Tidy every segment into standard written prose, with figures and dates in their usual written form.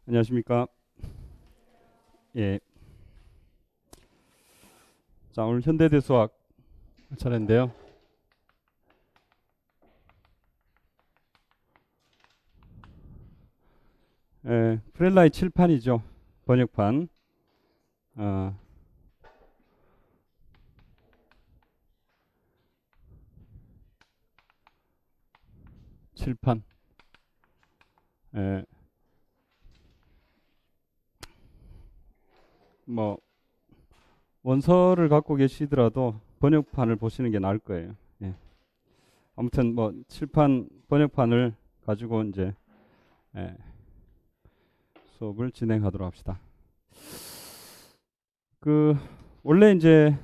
안녕하십니까. 예. 자, 오늘 현대대수학 차례인데요. 프렐라의 칠판이죠. 번역판. 어, 칠판. 예, 뭐 원서를 갖고 계시더라도 번역판을 보시는 게 나을 거예요. 예. 아무튼 뭐 칠판 번역판을 가지고 이제 예, 수업을 진행하도록 합시다. 그 원래 이제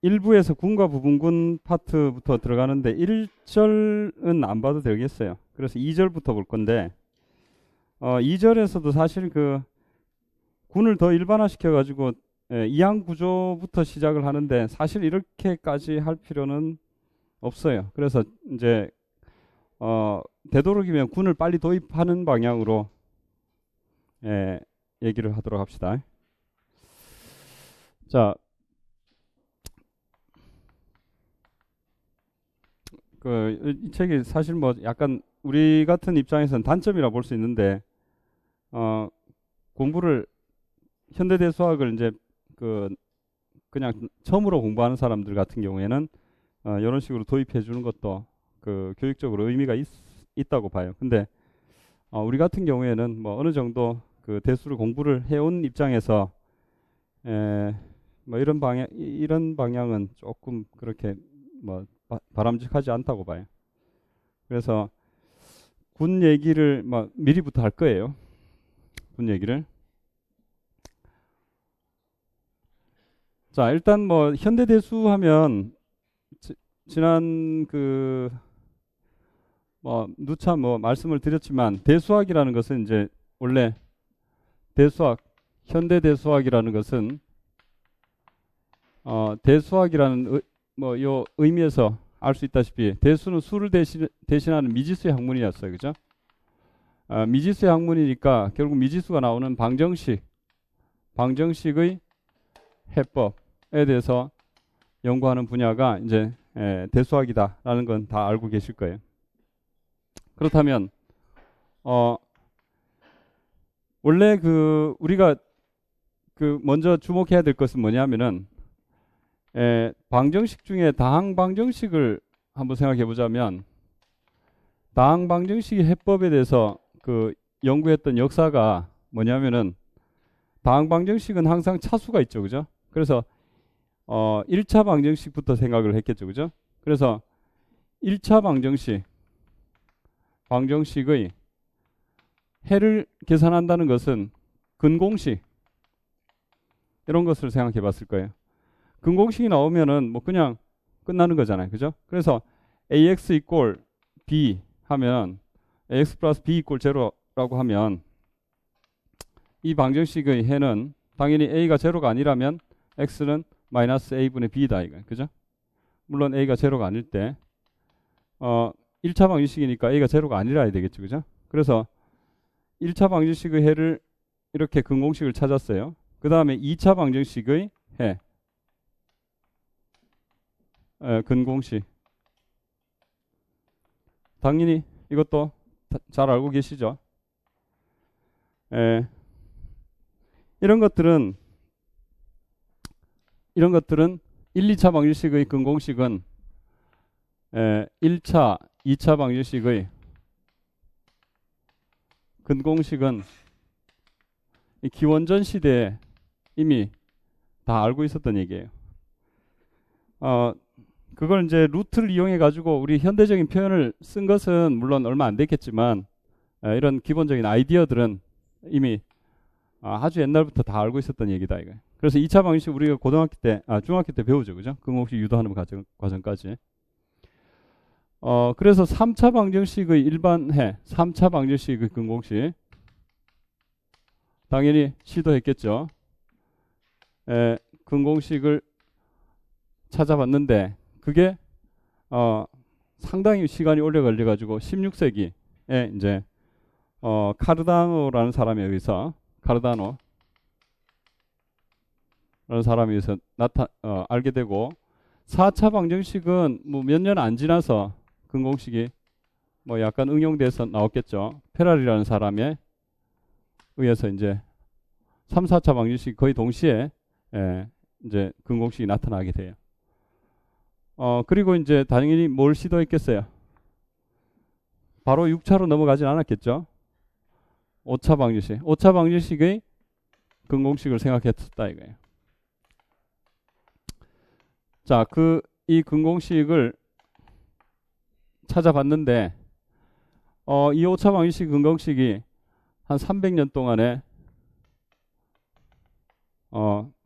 1부에서 군과 부분군 파트부터 들어가는데 1절은 안 봐도 되겠어요. 그래서 2절부터 볼 건데 2절에서도 사실 그 군을 더 일반화시켜 가지고 이항 구조부터 시작을 하는데 사실 이렇게까지 할 필요는 없어요. 그래서 이제 되도록이면 군을 빨리 도입하는 방향으로 얘기를 하도록 합시다. 자, 이 책이 사실 뭐 약간 우리 같은 입장에서는 단점이라 볼 수 있는데 공부를 현대대수학을 이제 그냥 처음으로 공부하는 사람들 같은 경우에는 이런 식으로 도입해 주는 것도 그 교육적으로 의미가 있다고 봐요. 근데 우리 같은 경우에는 뭐 어느 정도 그 대수를 공부를 해온 입장에서 뭐 이런 방향은 조금 그렇게 뭐 바람직하지 않다고 봐요. 그래서 군 얘기를 뭐 미리부터 할 거예요. 군 얘기를. 자, 일단 뭐 현대대수 하면 지난 누차 뭐 말씀을 드렸지만 대수학이라는 것은 이제 원래 현대대수학이라는 것은 대수학이라는 요 의미에서 알 수 있다시피 대수는 수를 대신하는 미지수의 학문이었어요. 그죠? 미지수의 학문이니까 결국 미지수가 나오는 방정식의 해법에 대해서 연구하는 분야가 이제 대수학이다라는 건 다 알고 계실 거예요. 그렇다면 원래 우리가 먼저 주목해야 될 것은 뭐냐면은 방정식 중에 다항 방정식을 한번 생각해 보자면 다항 방정식의 해법에 대해서 연구했던 역사가 뭐냐면은 다항 방정식은 항상 차수가 있죠. 그죠? 그래서 1차 방정식부터 생각을 했겠죠. 그죠? 그래서 1차 방정식의 해를 계산한다는 것은 근공식 이런 것을 생각해 봤을 거예요. 근공식이 나오면은 뭐 그냥 끝나는 거잖아요. 그죠? 그래서 ax equal b 하면 ax 플러스 b equal 제로라고 하면 이 방정식의 해는 당연히 a가 제로가 아니라면 x는 마이너스 a분의 b다 이거. 그죠? 물론 a가 제로가 아닐 때 1차 방정식이니까 a가 제로가 아니라 해야 되겠죠. 그죠? 그래서 1차 방정식의 해를 이렇게 근공식을 찾았어요. 그 다음에 2차 방정식의 해 근공식 당연히 이것도 잘 알고 계시죠? 이런 것들은 1, 2차 방정식의 근공식은 1차, 2차 방정식의 근공식은 이 기원전 시대에 이미 다 알고 있었던 얘기예요. 그걸 이제 루트를 이용해 가지고 우리 현대적인 표현을 쓴 것은 물론 얼마 안 됐겠지만 이런 기본적인 아이디어들은 이미 아주 옛날부터 다 알고 있었던 얘기다 이거. 그래서 2차 방정식 우리가 중학교 때 배우죠, 그죠? 근공식 유도하는 과정까지. 그래서 3차 방정식의 일반해, 3차 방정식의 근공식 당연히 시도했겠죠. 근공식을 찾아봤는데 그게 상당히 시간이 오래 걸려가지고 16세기에 이제 카르다노라는 사람에 의해서 카르다노라는 사람에 의해서 알게 되고 4차 방정식은 뭐 몇 년 안 지나서 근공식이 뭐 약간 응용돼서 나왔겠죠. 페라리라는 사람에 의해서 이제 3, 4차 방정식이 거의 동시에 이제 근공식이 나타나게 돼요. 그리고 이제 당연히 뭘 시도했겠어요? 바로 6차로 넘어가진 않았겠죠. 5차 방정식. 5차 방정식의 근공식을 생각했었다 이거예요. 자, 이 근공식을 찾아봤는데 이 5차 방정식 근공식이 한 300년 동안에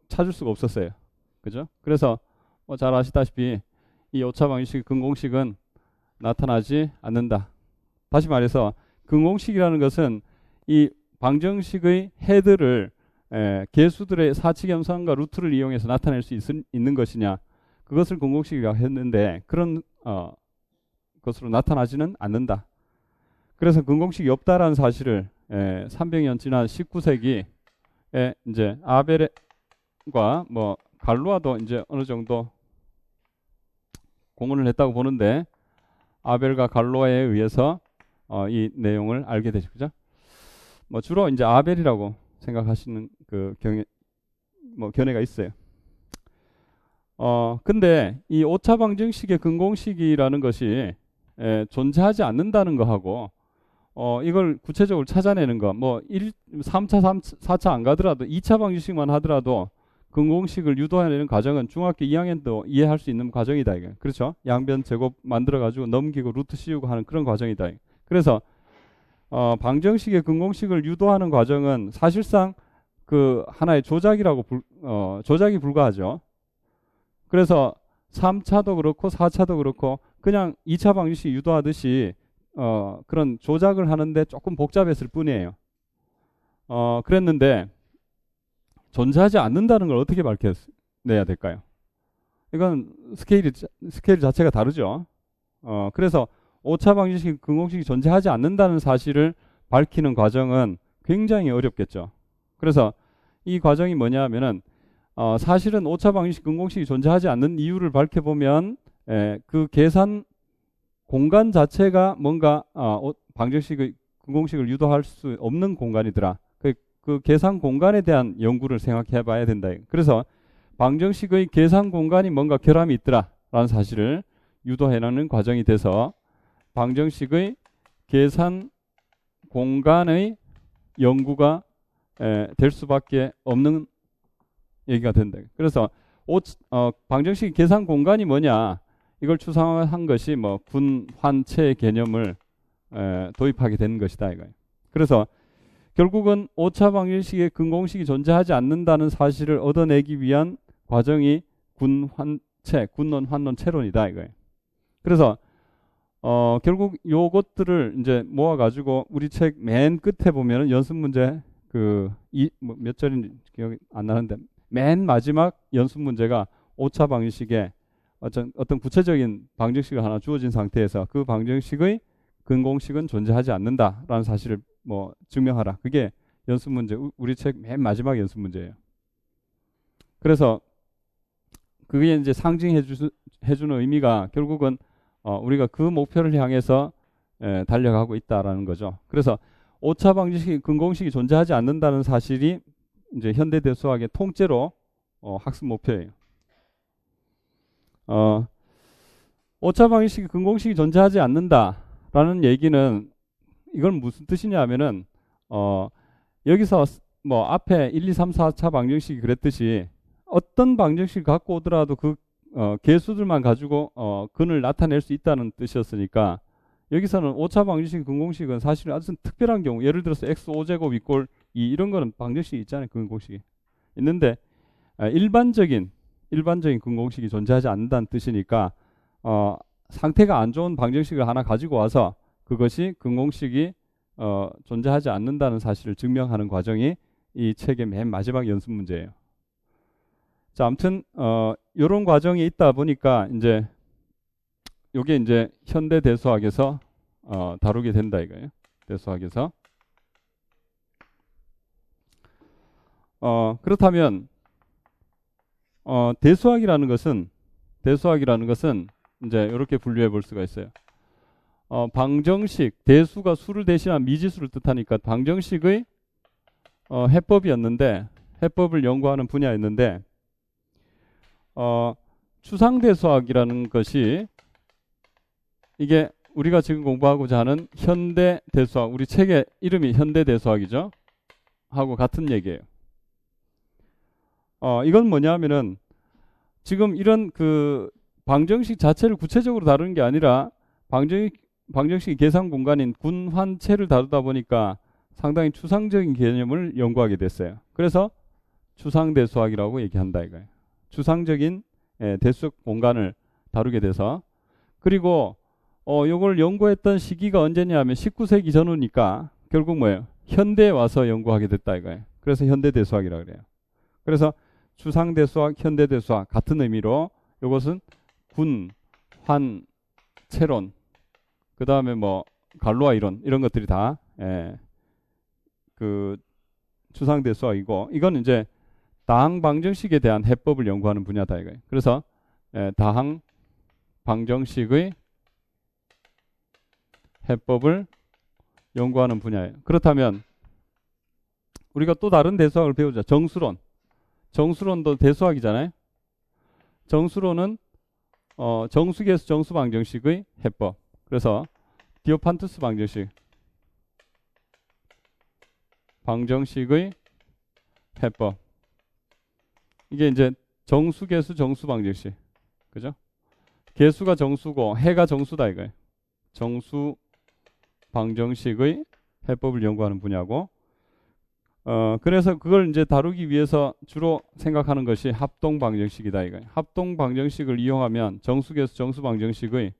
찾을 수가 없었어요. 그죠? 그래서 잘 아시다시피 이 5차 방정식 근공식은 나타나지 않는다. 다시 말해서 근공식이라는 것은 이 방정식의 헤드를 개수들의 사칙 연산과 루트를 이용해서 나타낼 수 있는 것이냐, 그것을 근공식이라고 했는데 그런 것으로 나타나지는 않는다. 그래서 근공식이 없다라는 사실을 300년 지난 19세기에 이제 아벨과 뭐 갈로아도 이제 어느 정도 공헌을 했다고 보는데, 아벨과 갈로아에 의해서 이 내용을 알게 되죠. 그죠? 뭐 주로 이제 아벨이라고 생각하시는 그 견해가 있어요. 근데 이 5차 방정식의 근공식이라는 것이 존재하지 않는다는 거하고 이걸 구체적으로 찾아내는 거, 뭐 3차, 4차 안 가더라도 2차 방정식만 하더라도 근공식을 유도해내는 과정은 중학교 2학년도 이해할 수 있는 과정이다 이게. 그렇죠? 양변 제곱 만들어 가지고 넘기고 루트 씌우고 하는 그런 과정이다. 그래서 방정식의 근공식을 유도하는 과정은 사실상 그 하나의 조작이 불과하죠. 그래서 3차도 그렇고 4차도 그렇고 그냥 2차 방정식 유도하듯이 그런 조작을 하는데 조금 복잡했을 뿐이에요. 그랬는데 존재하지 않는다는 걸 어떻게 밝혀내야 될까요? 이건 스케일 자체가 다르죠. 그래서 5차 방정식 근공식이 존재하지 않는다는 사실을 밝히는 과정은 굉장히 어렵겠죠. 그래서 이 과정이 뭐냐 하면은 사실은 5차 방정식 근공식이 존재하지 않는 이유를 밝혀보면 그 계산 공간 자체가 뭔가 방정식의 근공식을 유도할 수 없는 공간이더라. 그 계산 공간에 대한 연구를 생각해 봐야 된다. 그래서 방정식의 계산 공간이 뭔가 결함이 있더라라는 사실을 유도해내는 과정이 돼서 방정식의 계산 공간의 연구가 될 수밖에 없는 얘기가 된다. 그래서 방정식 계산 공간이 뭐냐, 이걸 추상화한 것이 뭐 군, 환, 채 개념을 도입하게 되는 것이다 이거예요. 그래서 결국은 5차 방정식의 근공식이 존재하지 않는다는 사실을 얻어내기 위한 과정이 군, 환, 채, 군론, 환론, 채론이다 이거예요. 그래서 결국 요것들을 이제 모아가지고 우리 책 맨 끝에 보면은 연습 문제 몇 절인지 기억이 안 나는데 맨 마지막 연습 문제가 5차 방정식의 어떤 구체적인 방정식을 하나 주어진 상태에서 그 방정식의 근공식은 존재하지 않는다라는 사실을 뭐 증명하라. 그게 연습 문제, 우리 책 맨 마지막 연습 문제예요. 그래서 그게 이제 상징해주는 의미가 결국은 우리가 그 목표를 향해서 달려가고 있다라는 거죠. 그래서 5차 방정식 근공식이 존재하지 않는다는 사실이 이제 현대 대수학의 통째로 학습 목표예요. 5차 방정식 근공식이 존재하지 않는다라는 얘기는 이건 무슨 뜻이냐 하면은 여기서 뭐 앞에 1, 2, 3, 4차 방정식이 그랬듯이 어떤 방정식을 갖고 오더라도 그 개수들만 가지고 근을 나타낼 수 있다는 뜻이었으니까 여기서는 5차 방정식 근공식은 사실 아주 특별한 경우, 예를 들어서 x 5제곱 이꼴 2 이런 거는 방정식이 있잖아요. 근공식이 있는데 일반적인 근공식이 존재하지 않는다는 뜻이니까 상태가 안 좋은 방정식을 하나 가지고 와서 그것이 근공식이 존재하지 않는다는 사실을 증명하는 과정이 이 책의 맨 마지막 연습 문제예요. 자, 아무튼 이런 과정이 있다 보니까 이제 요게 이제 현대 대수학에서 다루게 된다 이거예요. 대수학에서. 그렇다면 대수학이라는 것은 이제 이렇게 분류해 볼 수가 있어요. 방정식, 대수가 수를 대신한 미지수를 뜻하니까 방정식의 해법이었는데, 해법을 연구하는 분야였는데, 추상대수학이라는 것이 이게 우리가 지금 공부하고자 하는 현대대수학, 우리 책의 이름이 현대대수학이죠. 하고 같은 얘기예요. 이건 뭐냐면은 지금 이런 그 방정식 자체를 구체적으로 다루는 게 아니라 방정식의 계산 공간인 군환체를 다루다 보니까 상당히 추상적인 개념을 연구하게 됐어요. 그래서 추상대수학이라고 얘기한다 이거예요. 추상적인 대수 공간을 다루게 돼서, 그리고 요걸 연구했던 시기가 언제냐면 19세기 전후니까 결국 뭐예요? 현대에 와서 연구하게 됐다 이거예요. 그래서 현대대수학이라고 그래요. 그래서 추상대수학, 현대대수학 같은 의미로 요것은 군, 환, 체론, 그 다음에 뭐 갈로아 이론 이런 것들이 다 그 추상대수학이고, 이건 이제 다항 방정식에 대한 해법을 연구하는 분야다 이거예요. 그래서 다항 방정식의 해법을 연구하는 분야예요. 그렇다면 우리가 또 다른 대수학을 배우자. 정수론. 정수론도 대수학이잖아요. 정수론은 정수계수 정수 방정식의 해법. 그래서 디오판투스 방정식의 해법. 이게 이제 정수계수 정수 방정식. 그죠? 계수가 정수고 해가 정수다 이거예요. 정수 방정식의 해법을 연구하는 분야고, 그래서 그걸 이제 다루기 위해서 주로 생각하는 것이 합동 방정식이다 이거예요. 합동 방정식을 이용하면 정수계수 정수 방정식의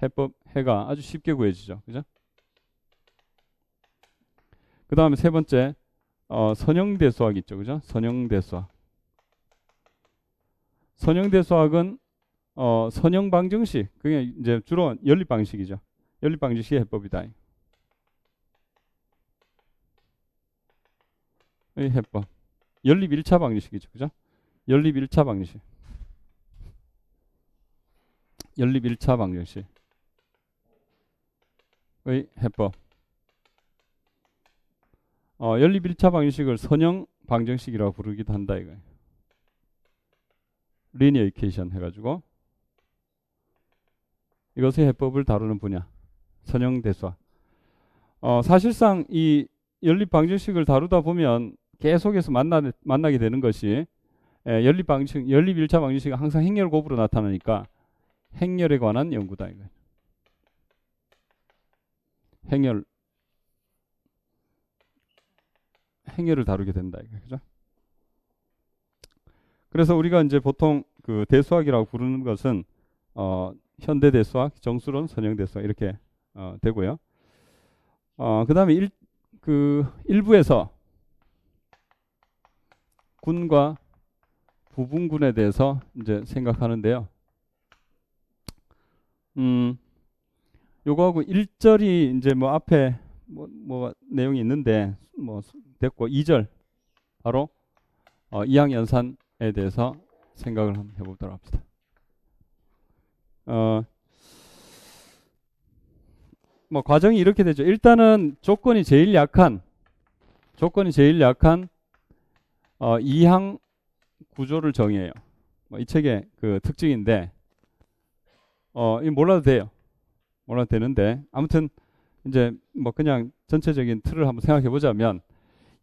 해법 해가 아주 쉽게 구해지죠. 그죠? 그 다음에 세 번째, 선형대수학 있죠. 그죠? 선형대수학. 선형대수학은 선형 방정식, 그게 이제 주로 연립 방식이죠. 연립 방정식의 해법이다. 이 해법. 연립 1차 방정식이죠. 그죠? 연립 1차 방정식. 연립 1차 방정식의 해법. 연립 1차 방정식을 선형 방정식이라고 부르기도 한다 이거예요. 리니어 이퀘이션 해가지고 이것의 해법을 다루는 분야. 선형대수학. 사실상 이 연립 방정식을 다루다 보면 계속해서 만나게 되는 것이 연립 1차 방정식이 항상 행렬 곱으로 나타나니까 행렬에 관한 연구다 이거예요. 행렬을 다루게 된다 이거예요. 그죠? 그래서 우리가 이제 보통 그 대수학이라고 부르는 것은 현대대수학, 정수론, 선형대수학 이렇게 되고요. 그다음에 일부에서 군과 부분군에 대해서 이제 생각하는데요. 요거하고 1절이 이제 뭐 앞에 뭐 내용이 있는데 뭐 됐고, 2절 바로 이항연산에 대해서 생각을 한번 해보도록 합시다. 뭐 과정이 이렇게 되죠. 일단은 조건이 제일 약한 이항 구조를 정해요. 이 책의 그 특징인데, 이 몰라도 돼요. 몰라도 되는데, 아무튼 이제 뭐 그냥 전체적인 틀을 한번 생각해 보자면,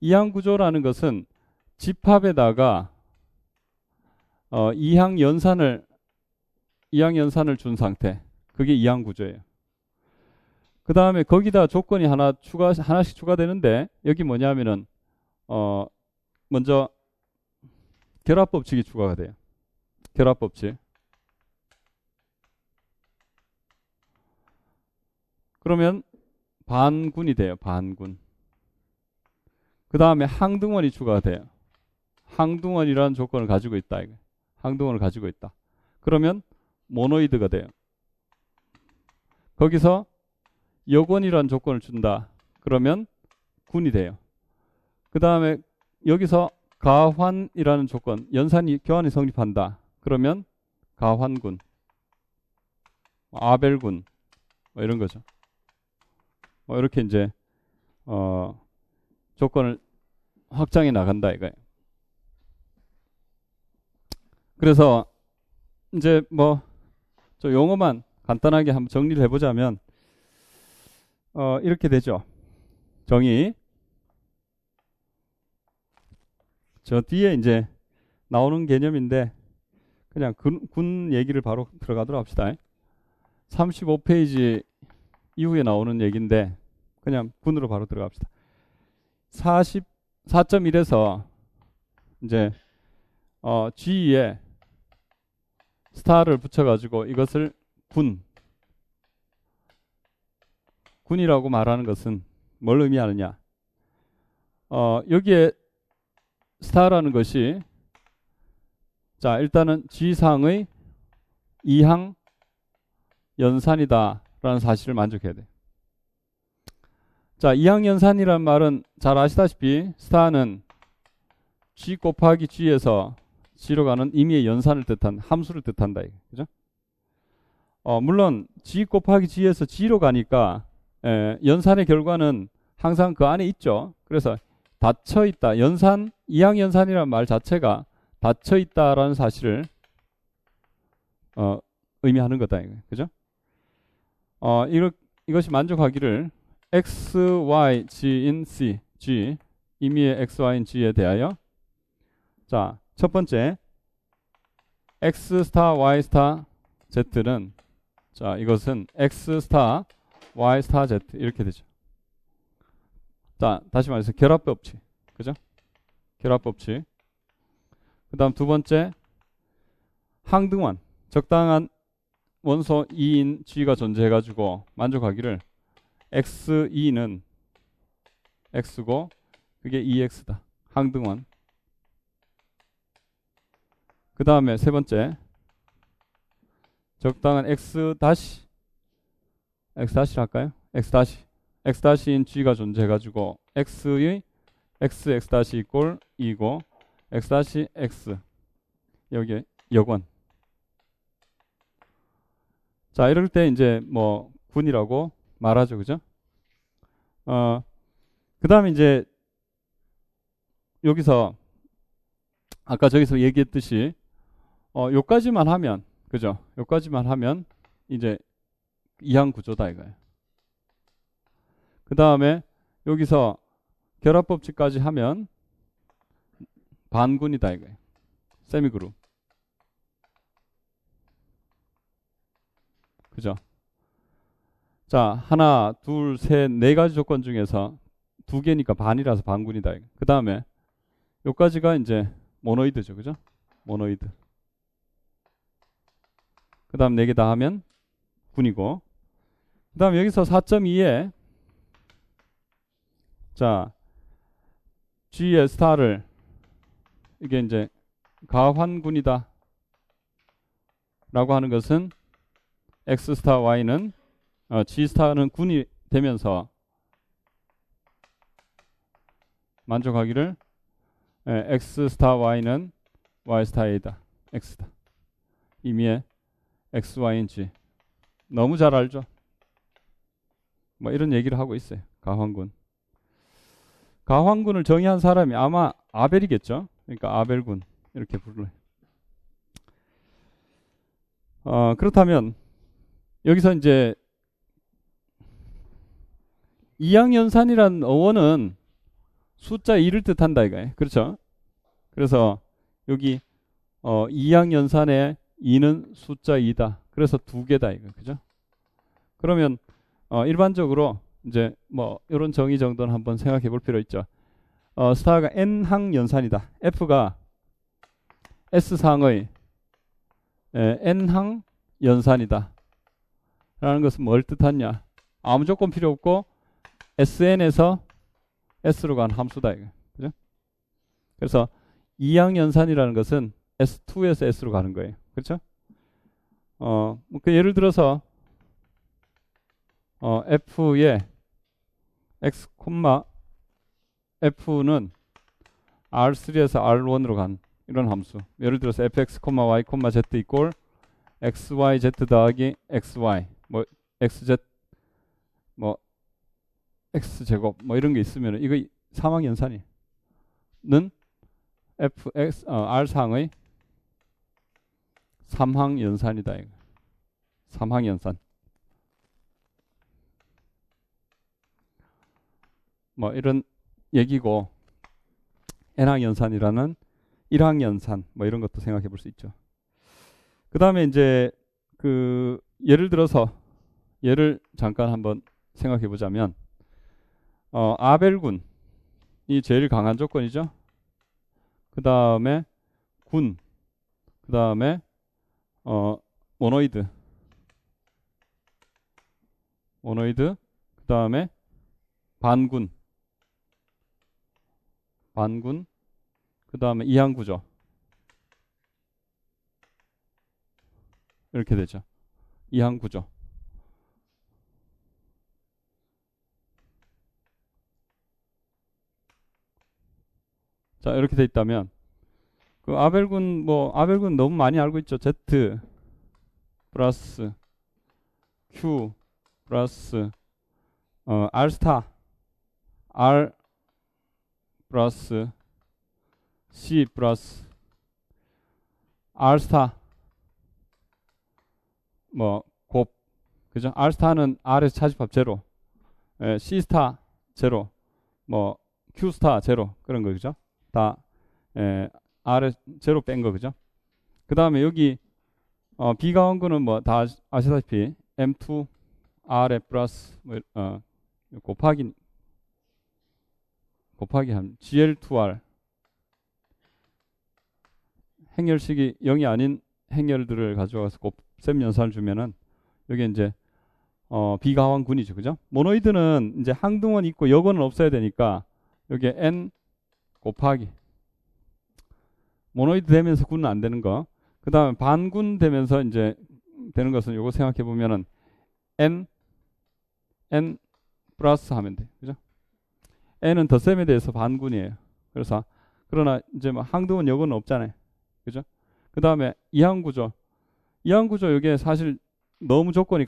이항 구조라는 것은 집합에다가 이항 연산을 준 상태, 그게 이항 구조예요. 그 다음에 거기다 조건이 하나씩 추가되는데, 여기 뭐냐면은 먼저 결합법칙이 추가가 돼요. 결합법칙. 그러면 반군이 돼요. 반군. 그 다음에 항등원이 추가가 돼요. 항등원이라는 조건을 가지고 있다. 항등원을 가지고 있다. 그러면 모노이드가 돼요. 거기서 여권이라는 조건을 준다. 그러면 군이 돼요. 그 다음에 여기서 가환이라는 조건, 연산이 교환이 성립한다. 그러면 가환군, 아벨군 뭐 이런 거죠. 뭐 이렇게 이제 조건을 확장해 나간다 이거예요. 그래서 이제 뭐 저 용어만 간단하게 한번 정리를 해보자면 이렇게 되죠. 정의. 저 뒤에 이제 나오는 개념인데 그냥 군 얘기를 바로 들어가도록 합시다. 35페이지 이후에 나오는 얘기인데 그냥 군으로 바로 들어갑시다. 44.1에서 이제 G에 스타를 붙여가지고 이것을 군이라고 말하는 것은 뭘 의미하느냐? 여기에 스타라는 것이 자 일단은 G상의 이항 연산이다라는 사실을 만족해야 돼. 자, 이항 연산이란 말은 잘 아시다시피 스타는 G 곱하기 G에서 G로 가는 임의의 연산을 뜻한 함수를 뜻한다. 그죠? 물론 G 곱하기 G에서 G로 가니까 연산의 결과는 항상 그 안에 있죠. 그래서 닫혀 있다. 이항 연산이라는 말 자체가 닫혀 있다라는 사실을 의미하는 거다. 그죠? 이것이 만족하기를 x, y, g인 c, g 임의의 x, y인 g에 대하여 자, 첫 번째 x 스타 y 스타 z는 자, 이것은 x 스타 y 스타 z 이렇게 되죠. 자, 다시 말해서 결합 법칙. 그죠? 결합 법칙. 그다음 두 번째 항등환. 적당한 원소 2인 G가 존재해가지고 만족하기를 X2는 X고 그게 2X다. 항등원. 그 다음에 세 번째 적당한 X 다시 할까요? X 다시인 G가 존재해가지고 X의 X 다시 이꼴 2고 X 다시 X 여기에 역원. 자, 이럴 때 이제 뭐 군이라고 말하죠. 그죠? 그 다음에 이제 여기서 아까 저기서 얘기했듯이 요까지만 하면 그죠? 요까지만 하면 이제 이항 구조다 이거예요. 그 다음에 여기서 결합법칙까지 하면 반군이다 이거예요. 세미그룹. 그죠? 자, 하나, 둘, 셋, 네 가지 조건 중에서 두 개니까 반이라서 반군이다. 그 다음에 요까지가 이제 모노이드죠. 그죠? 모노이드. 그 다음 네 개 다 하면 군이고. 그 다음 여기서 4.2에 자, G의 스타를 이게 이제 가환군이다 라고 하는 것은 X 스타 Y는 G 스타는 군이 되면서 만족하기를 X 스타 Y는 Y 스타 A다. X다. 임의의 X, Y인 G. 너무 잘 알죠? 뭐 이런 얘기를 하고 있어요. 가환군. 가환군을 정의한 사람이 아마 아벨이겠죠? 그러니까 아벨군 이렇게 부르요. 그렇다면 여기서 이제 이항연산이라는 어원은 숫자 2를 뜻한다 이거예요. 그렇죠? 그래서 여기 이항연산의 2는 숫자 2다. 그래서 두 개다 이거. 그죠? 그러면 일반적으로 이제 뭐 이런 정의 정도는 한번 생각해 볼 필요 있죠. 스타가 n항 연산이다. F가 S상의 n항 연산이다. 라는 것은 뭘 뜻하냐? 아무 조건 필요 없고 SN에서 S로 가는 함수다. 이거. 그죠? 그래서 이항 연산이라는 것은 S2에서 S로 가는 거예요. 그렇죠? 그 예를 들어서 F의 X, F는 R3에서 R1으로 간 이런 함수. 예를 들어서 fx, y, z 이꼴 xyz 더하기 xy 뭐 xz 뭐 x제곱 뭐 이런 게 있으면 이거 삼항연산이 는 fx r상의 삼항연산이다. 이거. 삼항연산. 뭐 이런 얘기고 n항연산이라는 1항연산 뭐 이런 것도 생각해 볼 수 있죠. 그 다음에 이제 그 예를 들어서 예를 잠깐 한번 생각해 보자면 아벨군이 제일 강한 조건이죠. 그 다음에 군, 그 다음에 모노이드, 그 다음에 반군, 그 다음에 이항구조 이렇게 되죠. 이항구조. 자 이렇게 돼 있다면 그 아벨군 너무 많이 알고 있죠. Z 플러스 Q 플러스 R 스타 R 플러스 C 플러스 R 스타 뭐 곱 그죠? R 스타는 R에서 차집합 제로, C 스타 제로, 뭐 Q 스타 제로 그런 거 그죠? 다 R에 제로 뺀 거 그죠? 그 다음에 여기 비가원군은 뭐 다 아시다시피 M2 R에 플러스 곱하기 한 GL2R 행렬식이 0이 아닌 행렬들을 가져와서 곱셈 연산을 주면은 여기 이제 비가왕군이죠, 그죠? 모노이드는 이제 항등원 있고 여건은 없어야 되니까 여기에 n 곱하기 모노이드 되면서 군은 안 되는 거. 그 다음에 반군 되면서 이제 되는 것은 요거 생각해 보면은 n 플러스 하면 돼, 그죠? n은 덧셈에 대해서 반군이에요. 그래서 그러나 이제 뭐 항등원 여건은 없잖아요, 그죠? 그 다음에 이항구조 이게 사실 너무 조건이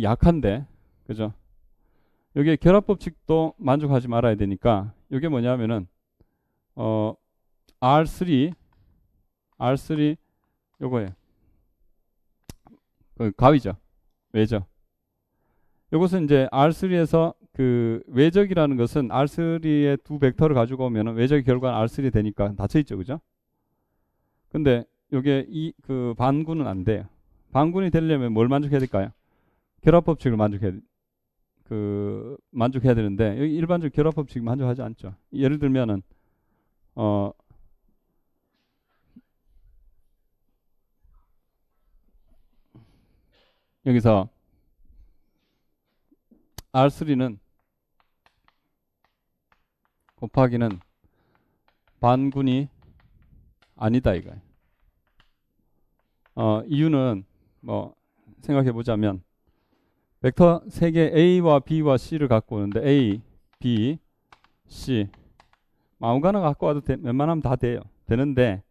약한데, 그죠? 여기에 결합법칙도 만족하지 말아야 되니까 이게 뭐냐면은 R3 요거예요. 그 가위죠, 외적. 요것은 이제 R3에서 그 외적이라는 것은 R3의 두 벡터를 가지고 오면은 외적의 결과는 R3 되니까 닫혀 있죠, 그죠? 근데 요게 그 반군은 안 돼요. 반군이 되려면 뭘 만족해야 될까요? 결합법칙을 만족해야 되는데 여기 일반적 결합법칙 만족하지 않죠. 예를 들면은 여기서 R3는 곱하기는 반군이 아니다 이거예요. 이유는 뭐 생각해 보자면 벡터 3개 A와 B와 C를 갖고 오는데 A, B, C 아무거나 갖고 와도 웬만하면 다 돼요. 되는데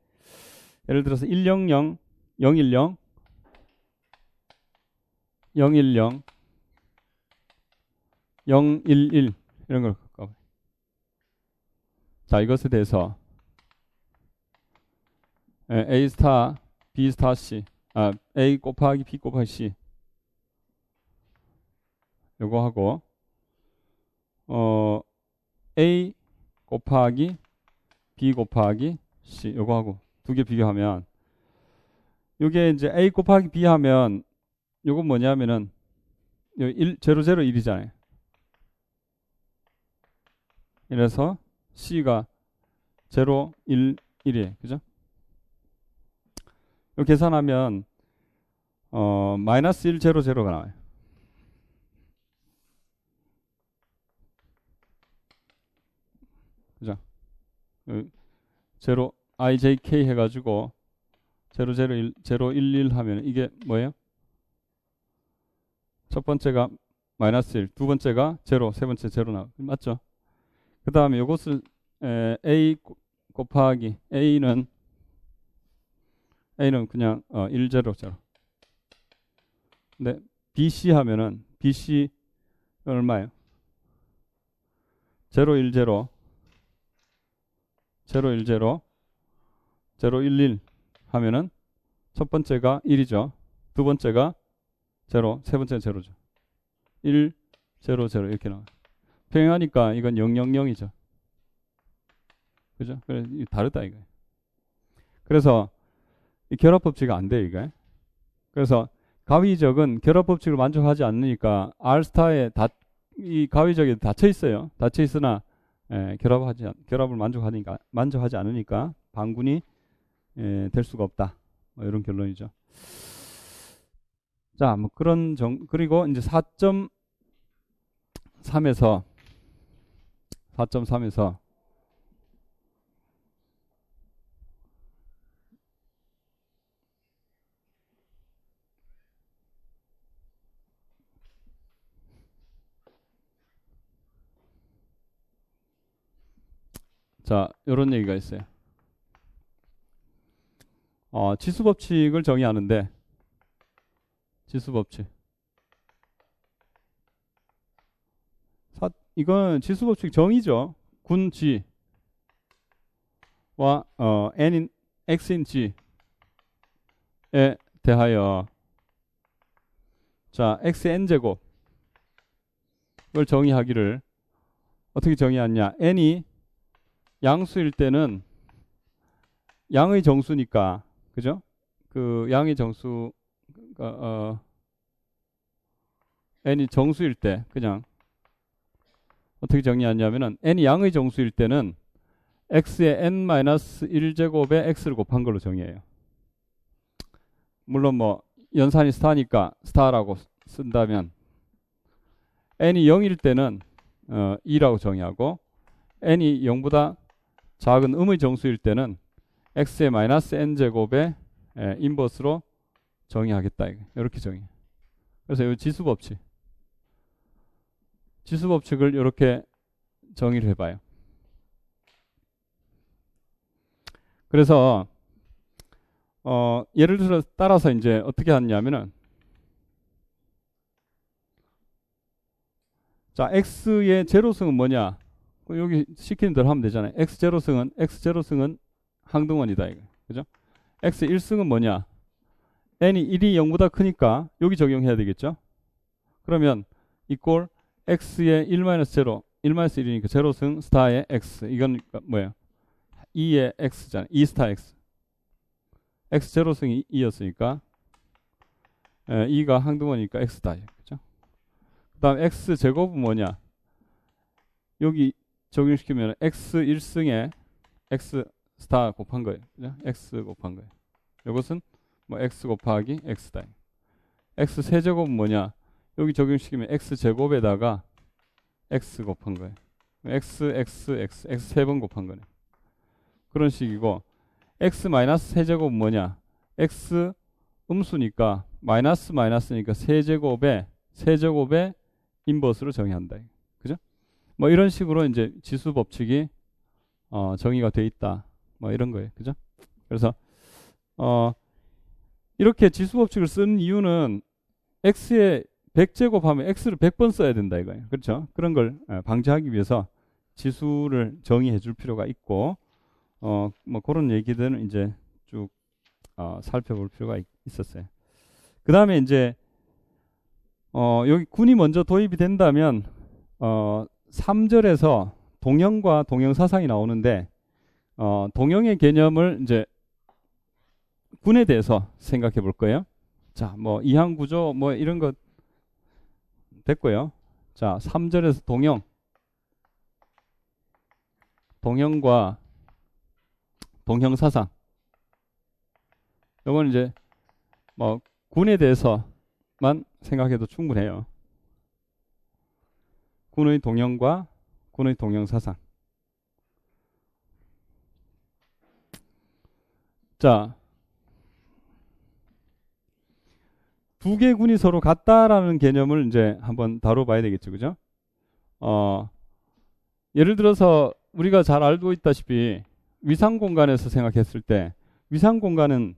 예를 들어서 100, 010, 010, 011 이런 걸 갖고 와요. 자 이것에 대해서 A 스타, B 스타 C A 곱하기 B 곱하기 C 요거 하고 A 곱하기 B 곱하기 C 요거 하고 두 개 비교하면 요게 이제 A 곱하기 B 하면 요건 뭐냐면은 0, 0, 1이잖아요. 이래서 C가 0, 1, 1이에요. 그죠? 요 계산하면 마이너스 1, 0, 0가 나와요. 그죠? 0, I, J, K 해가지고 0, 0, 1, 0, 1, 1 하면 이게 뭐예요? 첫 번째가 마이너스 1, 두 번째가 0, 세 번째 0 나와요. 맞죠? 그 다음에 이것을 A 곱하기 A는 그냥 1, 0, 0. 근데 BC 하면은 BC 얼마예요? 0, 1, 0, 0, 1, 0, 0, 1, 1 하면은 첫 번째가 1이죠. 두 번째가 0, 세 번째가 0죠. 1, 0, 0 이렇게 나와요. 평행하니까 이건 0, 0, 0이죠. 그죠? 그래, 다르다 이거예요. 그래서 이 결합 법칙이 안 돼요, 이게. 그래서 가위적은 결합 법칙을 만족하지 않으니까 R 스타에 이 가위적이 닫혀 있어요. 닫혀 있으나 결합을 만족하지 않으니까 반군이 될 수가 없다. 뭐 이런 결론이죠. 자, 뭐 그리고 이제 4.3에서 자, 이런 얘기가 있어요. 지수 법칙을 정의하는데 지수 법칙. 이건 지수 법칙 정의죠. 군 G와 n인 x인 G에 대하여 자, xn 제곱을 정의하기를 어떻게 정의하냐? n이 양수일 때는 양의 정수니까, 그죠? 그 양의 정수 n이 정수일 때 그냥 어떻게 정의하냐면은 n이 양의 정수일 때는 x의 n-1제곱에 x를 곱한 걸로 정의해요. 물론 뭐 연산이 스타니까 스타라고 쓴다면 n이 0일 때는 2라고 정의하고 n이 0보다 작은 음의 정수일 때는 x의 마이너스 n제곱에 인버스로 정의하겠다. 이렇게 정의해요. 그래서 이 지수 법칙을 이렇게 정의를 해봐요. 그래서 예를 들어 따라서 이제 어떻게 하냐면은 자, x의 제로승은 뭐냐? 여기 시키는 대로 하면 되잖아요. x 제로승은 항등원이다 이거. 그죠? x 1승은 뭐냐? n이 1이 0보다 크니까 여기 적용해야 되겠죠? 그러면 이꼴 x의 1-0, 1-1이니까 제로승 스타의 x. 이건 뭐예요? 2의 x잖아요. 2 스타 x. x 제로승이 2였으니까 2가 항등원이니까 x다. 그죠? 그 다음 x 제곱은 뭐냐? 여기 적용시키면 x 1승에 x 스타 곱한 거예요. 그죠? x 곱한 거예요. 이것은 뭐 x 곱하기 x다. x 세제곱은 뭐냐? 여기 적용시키면 x 제곱에다가 x 곱한 거예요. x 세 번 곱한 거네. 그런 식이고 x 마이너스 세제곱은 뭐냐? x 음수니까 마이너스니까 세제곱에 인버스로 정의한다. 그죠? 뭐 이런 식으로 이제 지수 법칙이 정의가 돼 있다. 뭐 이런 거예요. 그죠? 그래서 이렇게 지수 법칙을 쓴 이유는 x에 100제곱하면 x를 100번 써야 된다 이거예요. 그렇죠? 그런 걸 방지하기 위해서 지수를 정의해 줄 필요가 있고 뭐 그런 얘기들은 이제 쭉 살펴볼 필요가 있었어요. 그 다음에 이제 여기 군이 먼저 도입이 된다면 3절에서 동형과 동형사상이 나오는데 동형의 개념을 이제 군에 대해서 생각해 볼 거예요. 자, 뭐 이항구조 뭐 이런 거 됐고요. 자, 3절에서 동형과 동형사상. 이건 이제 뭐 군에 대해서만 생각해도 충분해요. 군의 동형과 군의 동형사상. 자, 두 개 군이 서로 같다라는 개념을 이제 한번 다뤄봐야 되겠죠, 그죠? 예를 들어서 우리가 잘 알고 있다시피 위상 공간에서 생각했을 때 위상 공간에서는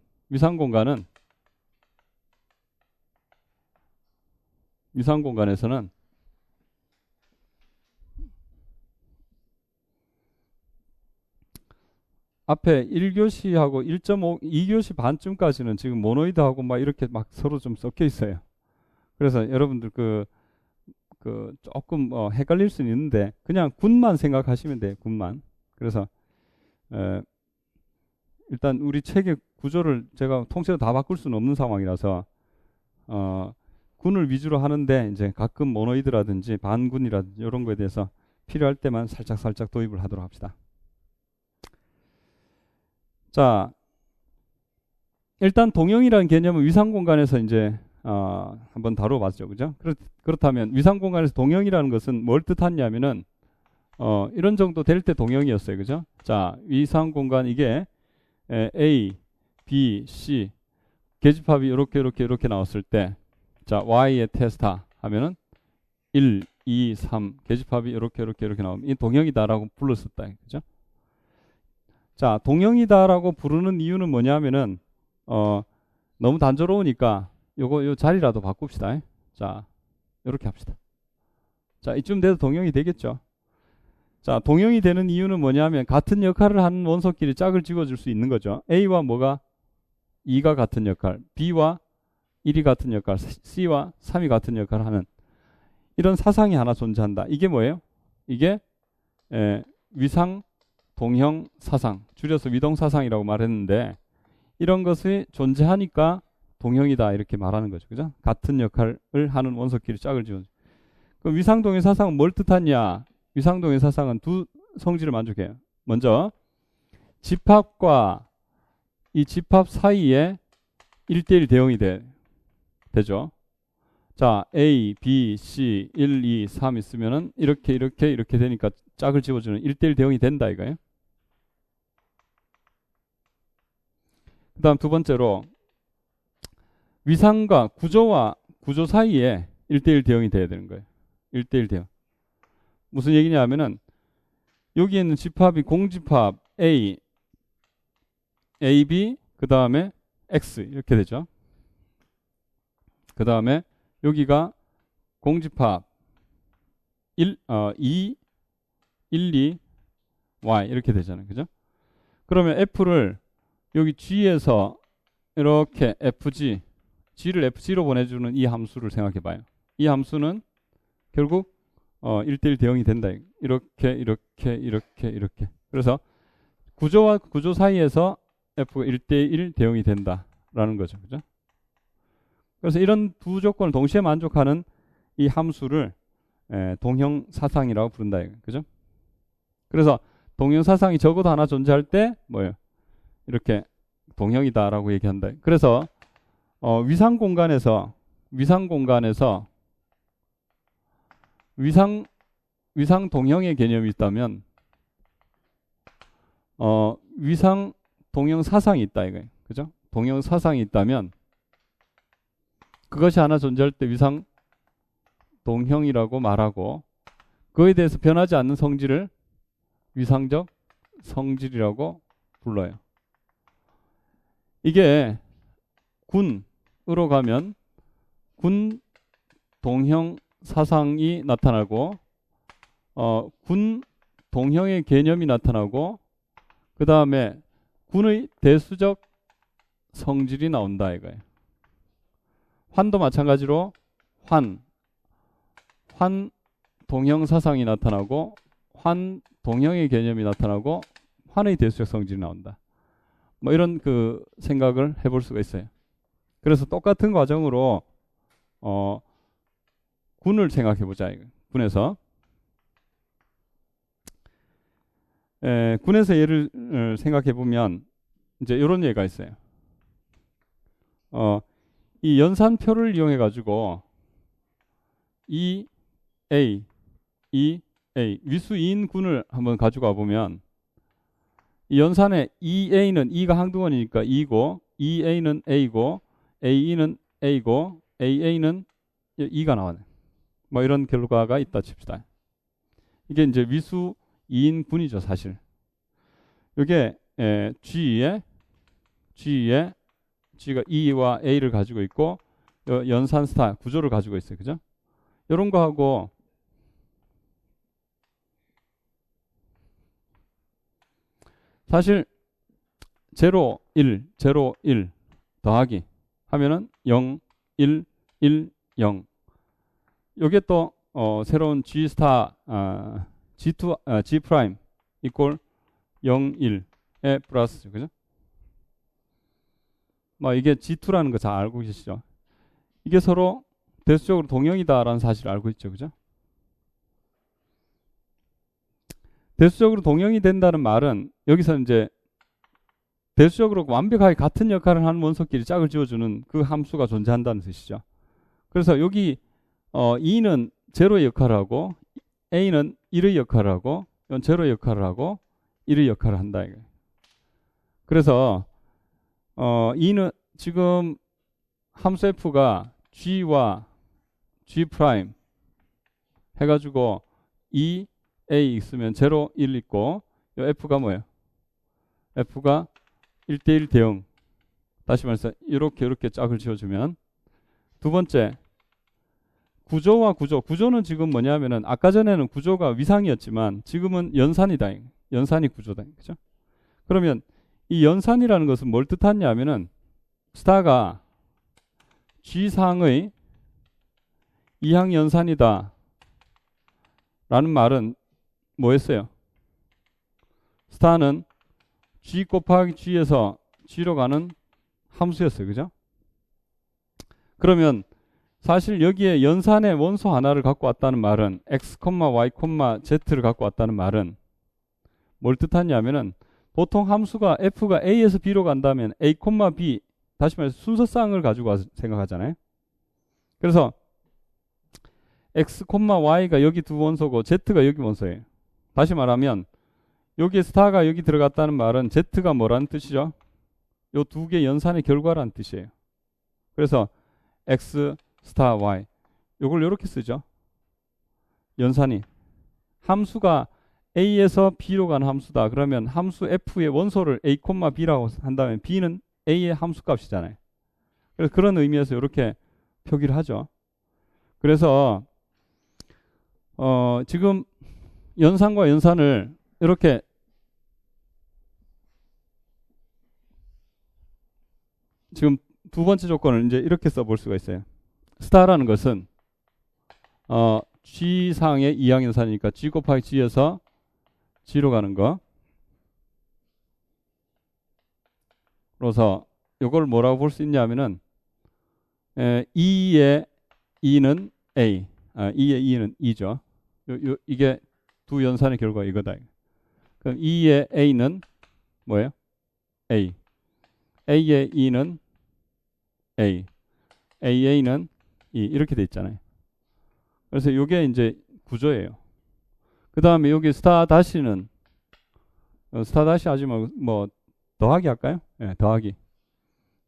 앞에 1교시하고 1.5, 2교시 반쯤까지는 지금 모노이드하고 막 이렇게 막 서로 좀 섞여 있어요. 그래서 여러분들 조금 헷갈릴 수는 있는데 그냥 군만 생각하시면 돼요. 군만. 그래서 일단 우리 책의 구조를 제가 통째로 다 바꿀 수는 없는 상황이라서 군을 위주로 하는데 이제 가끔 모노이드라든지 반군이라든지 이런 거에 대해서 필요할 때만 살짝 도입을 하도록 합시다. 자, 일단 동형이라는 개념은 위상 공간에서 이제 한번 다뤄봤죠, 그죠? 그렇다면 위상 공간에서 동형이라는 것은 뭘 뜻하냐면은 이런 정도 될 때 동형이었어요, 그죠? 자, 위상 공간 이게 A, B, C 계집합이 이렇게 나왔을 때, 자 Y의 테스타 하면은 1, 2, 3 계집합이 이렇게 나오면 이 동형이다라고 불렀었다, 그죠? 자, 동형이다라고 부르는 이유는 뭐냐면은 너무 단조로우니까 요 자리라도 바꿉시다. 자, 이렇게 합시다. 자, 이쯤 돼도 동형이 되겠죠. 자, 동형이 되는 이유는 뭐냐면 같은 역할을 하는 원소끼리 짝을 지어줄 수 있는 거죠. A와 뭐가 2가 같은 역할, B와 1이 같은 역할, C와 3이 같은 역할을 하는 이런 사상이 하나 존재한다. 이게 뭐예요? 이게 위상 동형 사상, 줄여서 위동사상이라고 말했는데 이런 것이 존재하니까 동형이다 이렇게 말하는 거죠. 그죠? 같은 역할을 하는 원소끼리 짝을 지어. 그럼 위상동형 사상은 뭘 뜻하냐? 위상동형 사상은 두 성질을 만족해요. 먼저 집합과 이 집합 사이에 1대1 대응이 되죠. 자, A, B, C, 1, 2, 3 있으면은 이렇게 되니까 짝을 지어주는 1대1 대응이 된다 이거예요. 그 다음 두 번째로 위상과 구조 사이에 1대1 대응이 돼야 되는 거예요. 1대1 대응. 무슨 얘기냐 하면은 여기 있는 집합이 공집합 A, AB, 그 다음에 X 이렇게 되죠. 그 다음에 여기가 공집합 2, 2, Y 이렇게 되잖아요. 그죠? 그러면 F를 여기 G에서 이렇게 FG, G를 FG로 보내주는 이 함수를 생각해 봐요. 이 함수는 결국 1대1 대응이 된다. 이렇게. 그래서 구조와 구조 사이에서 F가 1대1 대응이 된다라는 거죠. 그죠? 그래서 이런 두 조건을 동시에 만족하는 이 함수를 동형 사상이라고 부른다. 그죠? 그래서 동형 사상이 적어도 하나 존재할 때 뭐예요? 이렇게 동형이다라고 얘기한다. 그래서 위상 공간에서 위상 동형의 개념이 있다면 위상 동형 사상이 있다 이거예요. 그죠? 동형 사상이 있다면 그것이 하나 존재할 때 위상 동형이라고 말하고 그에 대해서 변하지 않는 성질을 위상적 성질이라고 불러요. 이게 군으로 가면 군 동형 사상이 나타나고 군 동형의 개념이 나타나고 그 다음에 군의 대수적 성질이 나온다 이거예요. 환도 마찬가지로 환 동형 사상이 나타나고 환 동형의 개념이 나타나고 환의 대수적 성질이 나온다. 뭐 이런 그 생각을 해볼 수가 있어요. 그래서 똑같은 과정으로 군을 생각해 보자. 군에서 군에서 예를 생각해 보면 이제 이런 예가 있어요. 이 연산표를 이용해 가지고 E A 위수 2인 군을 한번 가지고 와 보면 이 연산에 EA는 E가 항등원이니까 E고 EA는 A고 AE는 A고 AA는 E가 나와요. 뭐 이런 결과가 있다 칩시다. 이게 이제 위수 2인 군이죠, 사실. 이게 G에 G가 E와 A를 가지고 있고 연산 스타 구조를 가지고 있어요. 그죠? 이런 거 하고 사실 0, 1, 0, 1 더하기 하면은 0, 1, 1, 0. 요게 또 새로운 G 스타 G2 G 프라임 이꼴 0, 1에 플러스 그죠? 뭐 이게 G2라는 거 잘 알고 계시죠? 이게 서로 대수적으로 동형이다라는 사실을 알고 있죠. 그죠? 대수적으로 동형이 된다는 말은 여기서 이제 대수적으로 완벽하게 같은 역할을 하는 원소끼리 짝을 지어주는 그 함수가 존재한다는 뜻이죠. 그래서 여기 E는 제로의 역할을 하고 A는 1의 역할을 하고 이건 제로의 역할을 하고 1의 역할을 한다. 이거예요. 그래서 E는 지금 함수 F가 G와 G 프라임 해가지고 2, A 있으면 0, 1 있고 이 F가 뭐예요? F가 1대1 대응. 다시 말해서 이렇게 짝을 지어주면 두 번째 구조와 구조는 지금 뭐냐면은 아까 전에는 구조가 위상이었지만 지금은 연산이다. 연산이 구조다. 그죠? 그러면 이 연산이라는 것은 뭘 뜻하냐면은 스타가 G상의 이항 연산이다 라는 말은 뭐였어요? 스타는 G 곱하기 G에서 G로 가는 함수였어요. 그죠? 그러면 사실 여기에 연산의 원소 하나를 갖고 왔다는 말은 X, Y, Z를 갖고 왔다는 말은 뭘 뜻하냐면은 보통 함수가 F가 A에서 B로 간다면 A, B 다시 말해서 순서쌍을 가지고 와서 생각하잖아요. 그래서 X, Y가 여기 두 원소고 Z가 여기 원소예요. 다시 말하면 여기 스타가 여기 들어갔다는 말은 Z가 뭐라는 뜻이죠? 요 두 개 연산의 결과라는 뜻이에요. 그래서 X 스타 Y 요걸 이렇게 쓰죠. 연산이 함수가 A에서 B로 가는 함수다. 그러면 함수 F의 원소를 A, B라고 한다면 B는 A의 함수값이잖아요. 그래서 그런 의미에서 이렇게 표기를 하죠. 그래서 지금 연산과 연산을 이렇게 지금 두 번째 조건을 이제 이렇게 써볼 수가 있어요. 스타라는 것은 G상의 이항연산이니까 G 곱하기 G에서 G로 가는 거. 그래서 이걸 뭐라고 볼 수 있냐면은 E의 E는 A, E의 E는 E죠. 이게 두 연산의 결과 이거다. 그럼 E의 A는 뭐예요? A. A의 E는 A. AA는 E. 이렇게 돼 있잖아요. 그래서 이게 이제 구조예요. 그 다음에 여기 스타 다시는 스타 다시 하지 말고 뭐 더하기 할까요? 네, 더하기.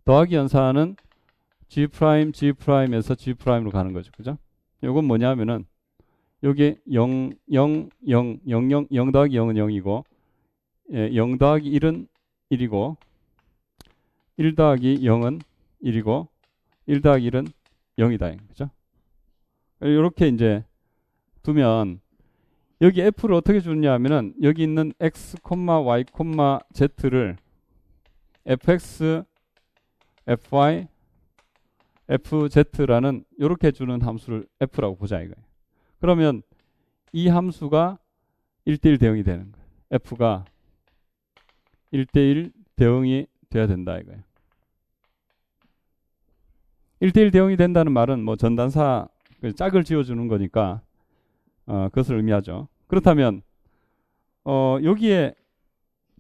더하기 연산은 G 프라임, G 프라임에서 G 프라임으로 가는 거죠. 그죠? 요건 뭐냐면은 여기 0, 0, 0, 0, 0, 0 더하기 0은 0이고 0 더하기 1은 1이고 1 더하기 0은 1이고 1 더하기 1은 0이다. 그죠? 이렇게 이제 두면 여기 F를 어떻게 주느냐 하면은 여기 있는 X, Y, Z를 fx, fy, fz라는 이렇게 주는 함수를 f라고 보자 이거예요. 그러면 이 함수가 1대1 대응이 되는 거예요. f가 1대1 대응이 돼야 된다 이거예요. 1대1 대응이 된다는 말은 뭐 전단사 짝을 지어주는 거니까 그것을 의미하죠. 그렇다면 여기에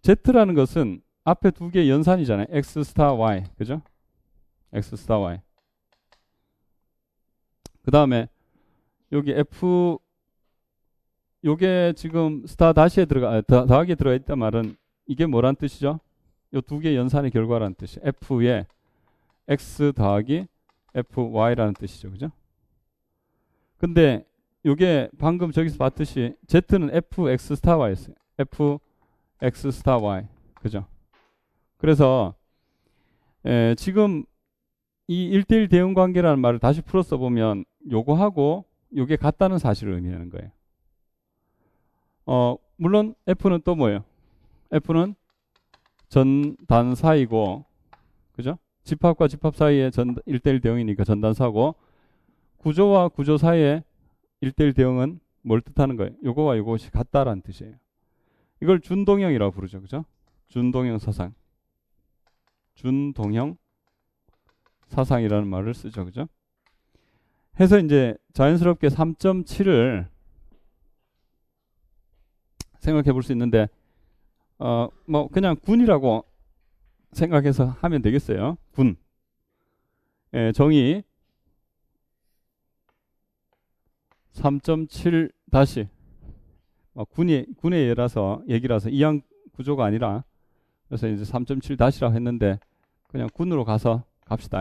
Z라는 것은 앞에 두 개 연산이잖아요. X 스타 Y. 그죠? X 스타 Y. 그 다음에 여기 F 요게 지금 스타 다시에 더하기에 들어가 있단 말은 이게 뭐란 뜻이죠? 요 두 개 연산의 결과라는 뜻이 F의 X 더하기 FY라는 뜻이죠. 그죠? 근데 요게 방금 저기서 봤듯이 Z는 FX 스타 Y였어요. FX 스타 Y. 그죠? 그래서 지금 이 1대1 대응 관계라는 말을 다시 풀어서 보면 요거하고 요게 같다는 사실을 의미하는 거예요. 물론 F는 또 뭐예요? F는 전단사이고, 그죠? 집합과 집합 사이에 1대1 대응이니까 전단사고, 구조와 구조 사이에 1대1 대응은 뭘 뜻하는 거예요? 요거와 요것이 같다라는 뜻이에요. 이걸 준동형이라고 부르죠. 그죠? 준동형 사상. 준동형 사상이라는 말을 쓰죠. 그죠? 해서 이제 자연스럽게 3.7을 생각해 볼 수 있는데, 뭐 그냥 군이라고 생각해서 하면 되겠어요. 군. 정의 3.7 다시 군의 예라서 얘기라서 이항 구조가 아니라, 그래서 이제 3.7 다시라고 했는데 그냥 군으로 가서 갑시다.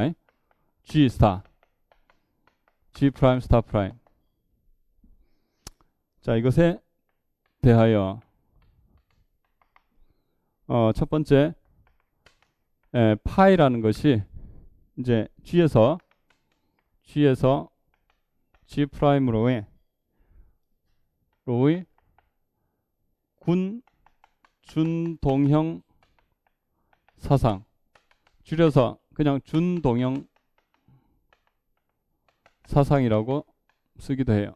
G 스타, G 프라임 스타 프라임. 자, 이것에 대하여 첫 번째 파이라는 것이 이제 G에서 G 프라임으로의 군 준동형 사상, 줄여서 그냥 준동형 사상이라고 쓰기도 해요.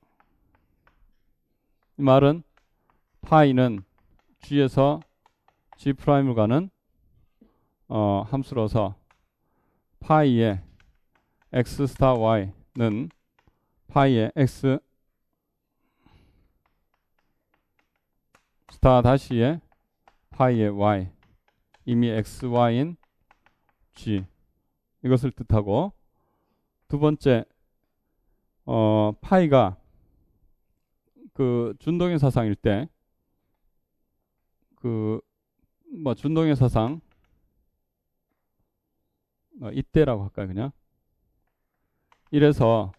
이 말은 파이는 G에서 G 프라임으로 가는 함수로서 파이의 x 스타 y는 파이의 x 스타 다시의 파이의 y, 이미 xy인 g, 이것을 뜻하고, 두 번째 파이가 그 준동형 사상일 때 준동형 사상 이때라고 할까요? 그냥 이래서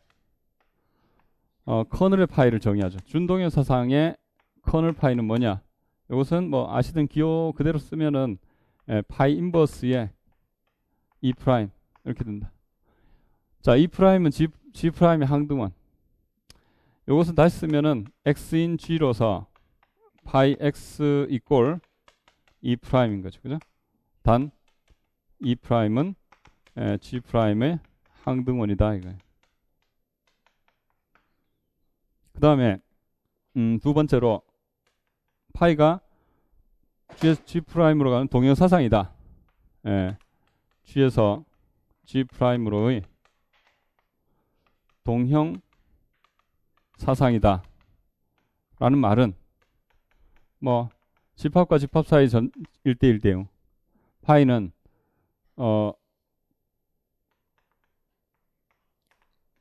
커널의 파이를 정의하죠. 준동형 사상의 커널 파이는 뭐냐? 이것은 뭐 아시던 기호 그대로 쓰면은 파이 인버스의 E 프라임 이렇게 된다. 자, E 프라임은 G 프라임의 항등원. 이것은 다시 쓰면은 x인 g로서 파이 x 이꼴 E 프라임인 거죠. 그죠? 단 E 프라임은 G 프라임의 항등원이다 이거예요. 그 다음에 두 번째로 파이가 G에서 G 프라임으로 가는 동형 사상이다. G에서 G 프라임으로의 동형 사상이다 라는 말은 뭐 집합과 집합 사이 1대1 대응, 파이는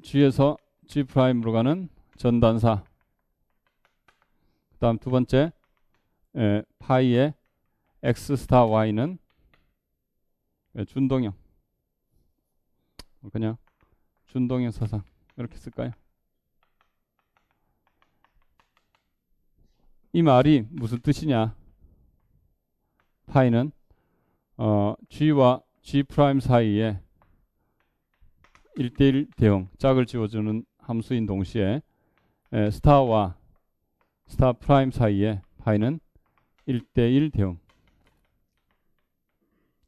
G에서 G 프라임으로 가는 전단사. 그 다음 두 번째 파이의 x 스타 y는 준동형, 그냥 준동형 사상 이렇게 쓸까요? 이 말이 무슨 뜻이냐? 파이는 G와 G 프라임 사이에 1대1 대응, 짝을 지워주는 함수인 동시에 스타와 스타 프라임 사이에 파이는 1대1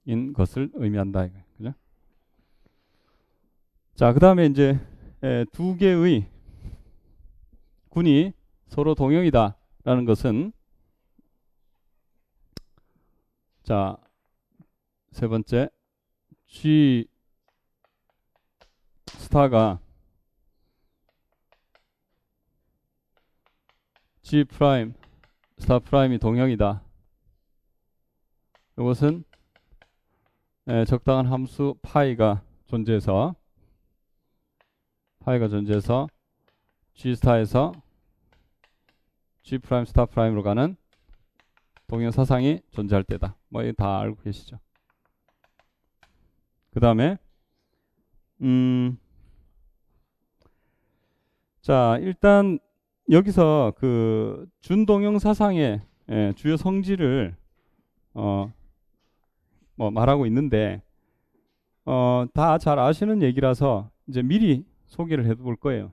대응인 것을 의미한다. 그죠? 자, 그 다음에 이제 두 개의 군이 서로 동형이다 라는 것은, 자, 세 번째 G 스타가 G 프라임 스타 프라임이 동형이다. 이것은 적당한 함수 파이가 존재해서 G 스타에서 G 프라임 스타 프라임으로 가는 동형 사상이 존재할 때다. 뭐 이거 다 알고 계시죠? 그 다음에 자, 일단 여기서 그 준동형 사상의 주요 성질을 뭐 말하고 있는데 다 잘 아시는 얘기라서 이제 미리 소개를 해볼 거예요.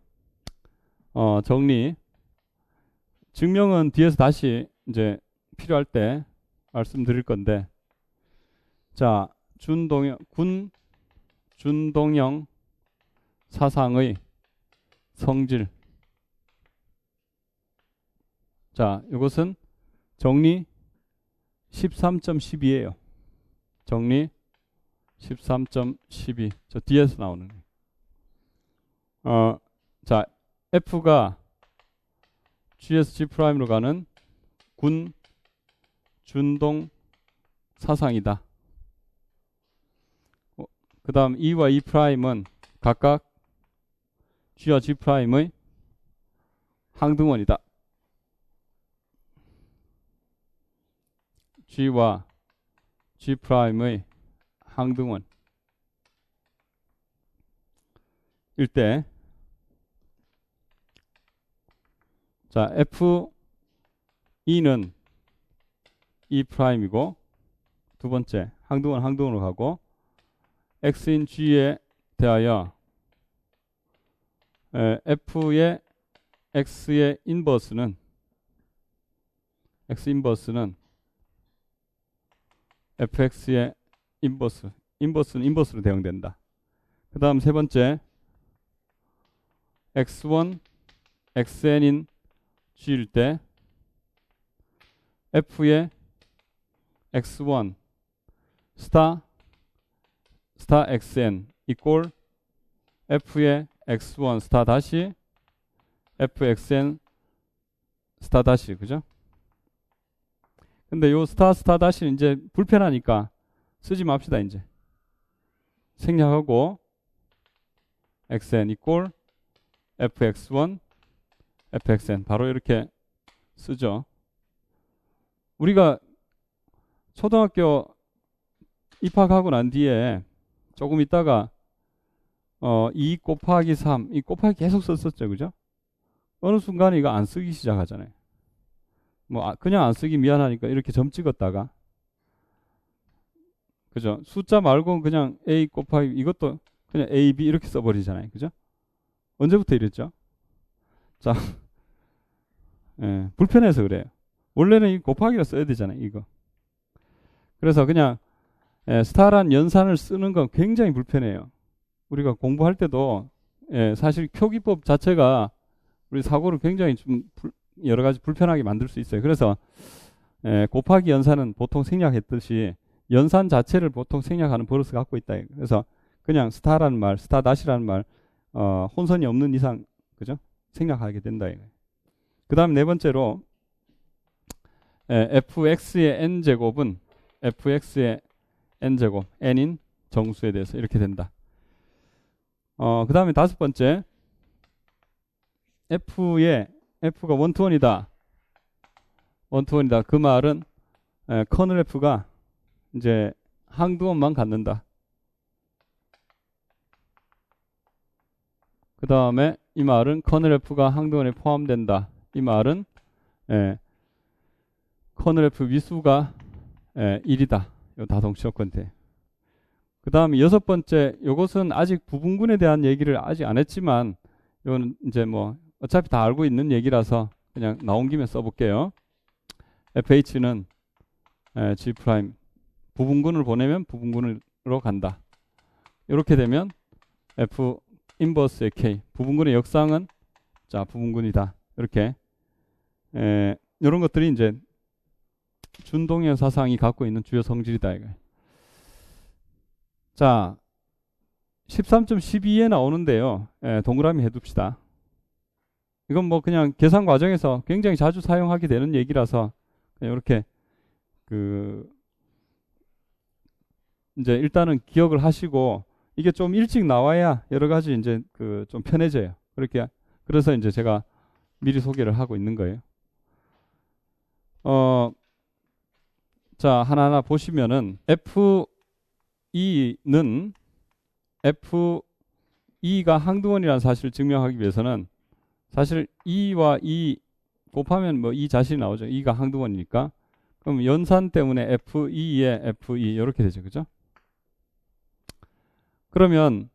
정리. 증명은 뒤에서 다시 이제 필요할 때 말씀드릴 건데, 자, 준동형 사상의 성질. 자, 이것은 정리 13.12예요. 정리 13.12. 저 뒤에서 나오는. 자, F가 G에서 G'로 가는 준동 사상이다. 그 다음 E와 E'은 각각 G와 G'의 항등원이다. G와 G'의 항등원 일 때, 자, Fe는 E'이고 두 번째 항등원으로 가고, X인 G에 대하여 F의 X의 인버스는 X 인버스는 FX의 인버스는 인버스로 대응된다. 그 다음 세 번째 X1 XN인 G일 때 F의 X1 스타 XN 이꼴 F의 X1 스타 다시 FXN 스타 다시, 그죠? 근데 요 스타 다시는 이제 불편하니까 쓰지 맙시다. 이제 생략하고 XN 이꼴 FX1 FXN 바로 이렇게 쓰죠. 우리가 초등학교 입학하고 난 뒤에 조금 있다가 2 곱하기 3 이 곱하기 계속 썼었죠. 그죠? 어느 순간에 이거 안 쓰기 시작하잖아요. 그냥 안 쓰기 미안하니까 이렇게 점 찍었다가, 그죠? 숫자 말고는 그냥 A 곱하기 이것도 그냥 A, B 이렇게 써버리잖아요. 그죠? 언제부터 이랬죠? 자, 불편해서 그래요. 원래는 이 곱하기를 써야 되잖아요. 이거. 그래서 그냥 스타란 연산을 쓰는 건 굉장히 불편해요. 우리가 공부할 때도 사실 표기법 자체가 우리 사고를 굉장히 좀 여러 가지 불편하게 만들 수 있어요. 그래서 곱하기 연산은 보통 생략했듯이 연산 자체를 보통 생략하는 버릇을 갖고 있다. 그래서 그냥 스타라는 말, 스타 다시라는 말 혼선이 없는 이상, 그죠? 생략하게 된다. 그 다음 네 번째로 fx의 n제곱은 fx의 n제곱, n인 정수에 대해서 이렇게 된다. 그 다음에 다섯 번째, f가 원투원이다. 원투원이다. 그 말은 커널 f가 이제 항등원만 갖는다. 그 다음에 이 말은 커널 f가 항등원에 포함된다. 이 말은 커널 f 위수가 1이다. 이거 다 동시조건대. 그 다음에 여섯 번째, 이것은 아직 부분군에 대한 얘기를 아직 안 했지만 이거는 이제 뭐 어차피 다 알고 있는 얘기라서 그냥 나온 김에 써볼게요. FH는 G' 부분군을 보내면 부분군으로 간다. 이렇게 되면 F 인버스의 K 부분군의 역상은 자 부분군이다. 이렇게 이런 것들이 이제 준동형 사상이 갖고 있는 주요 성질이다. 이거. 자 13.12에 나오는데요. 동그라미 해둡시다. 이건 뭐 그냥 계산 과정에서 굉장히 자주 사용하게 되는 얘기라서 그냥 이렇게 이제 일단은 기억을 하시고 이게 좀 일찍 나와야 여러 가지 이제 좀 편해져요. 그래서 이제 제가 미리 소개를 하고 있는 거예요. 자 하나하나 보시면은 F2는 F2가 항등원이라는 사실을 증명하기 위해서는 사실 2와 2 곱하면 뭐 2 자신이 나오죠. 2가 항등원이니까 그럼 연산 때문에 F2에 F2 이렇게 되죠. 그죠? 그러면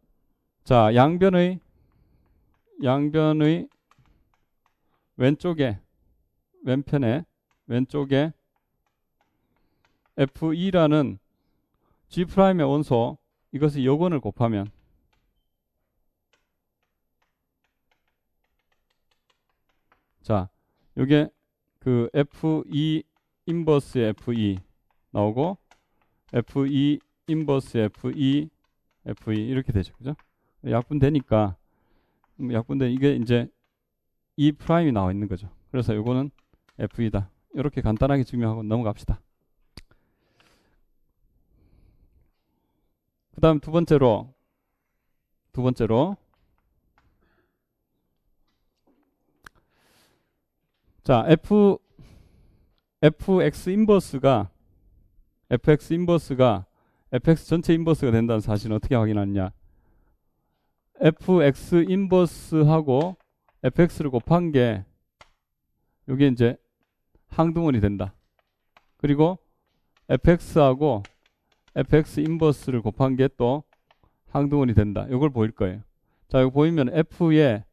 자, 양변의 왼쪽에 F2라는 G'의 원소 이것의 여건을 곱하면 자, 요게 그 F2 인버스의 F2 나오고 F2 인버스의 F2 이렇게 되죠. 그죠? 약분되니까 이게 이제 E 프라임이 나와 있는 거죠. 그래서 요거는 F2다. 이렇게 간단하게 증명하고 넘어갑시다. 그 다음 두 번째로 자, fx 인버스가 fx 전체 인버스가 된다는 사실은 어떻게 확인하느냐? fx 인버스하고 fx를 곱한 게 이게 이제 항등원이 된다. 그리고 fx하고 fx 인버스를 곱한 게 또 항등원이 된다. 이걸 보일 거예요. 자, 이거 보이면 f의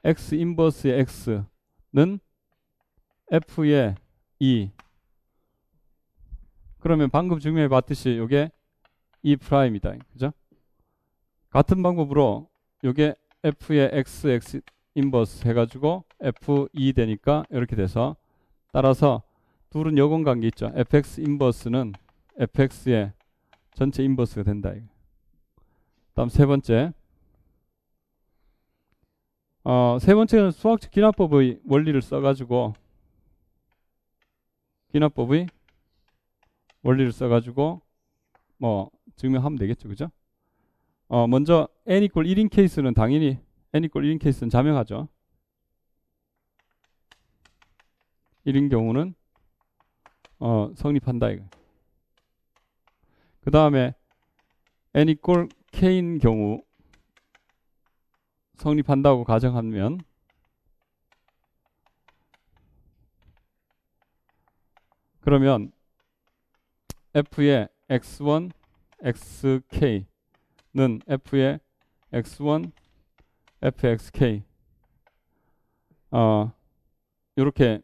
x 인버스의 x는 f의 2. 그러면 방금 증명해 봤듯이 이게 E 프라임이다. 그죠? 같은 방법으로 이게 f의 x 인버스 해가지고 f2 되니까 이렇게 돼서 따라서 둘은 여건 관계 있죠. fx 인버스는 fx의 전체 인버스가 된다. 다음 세 번째는 수학적 기납법의 원리를 써가지고 뭐 증명하면 되겠죠. 그죠? 먼저 n equal 1인 케이스는 당연히 n equal 1인 케이스는 자명하죠. 1인 경우는 성립한다. 그 다음에 n equal k인 경우 성립한다고 가정하면 그러면 f의 x1, xk는 f의 x1, fxk 이렇게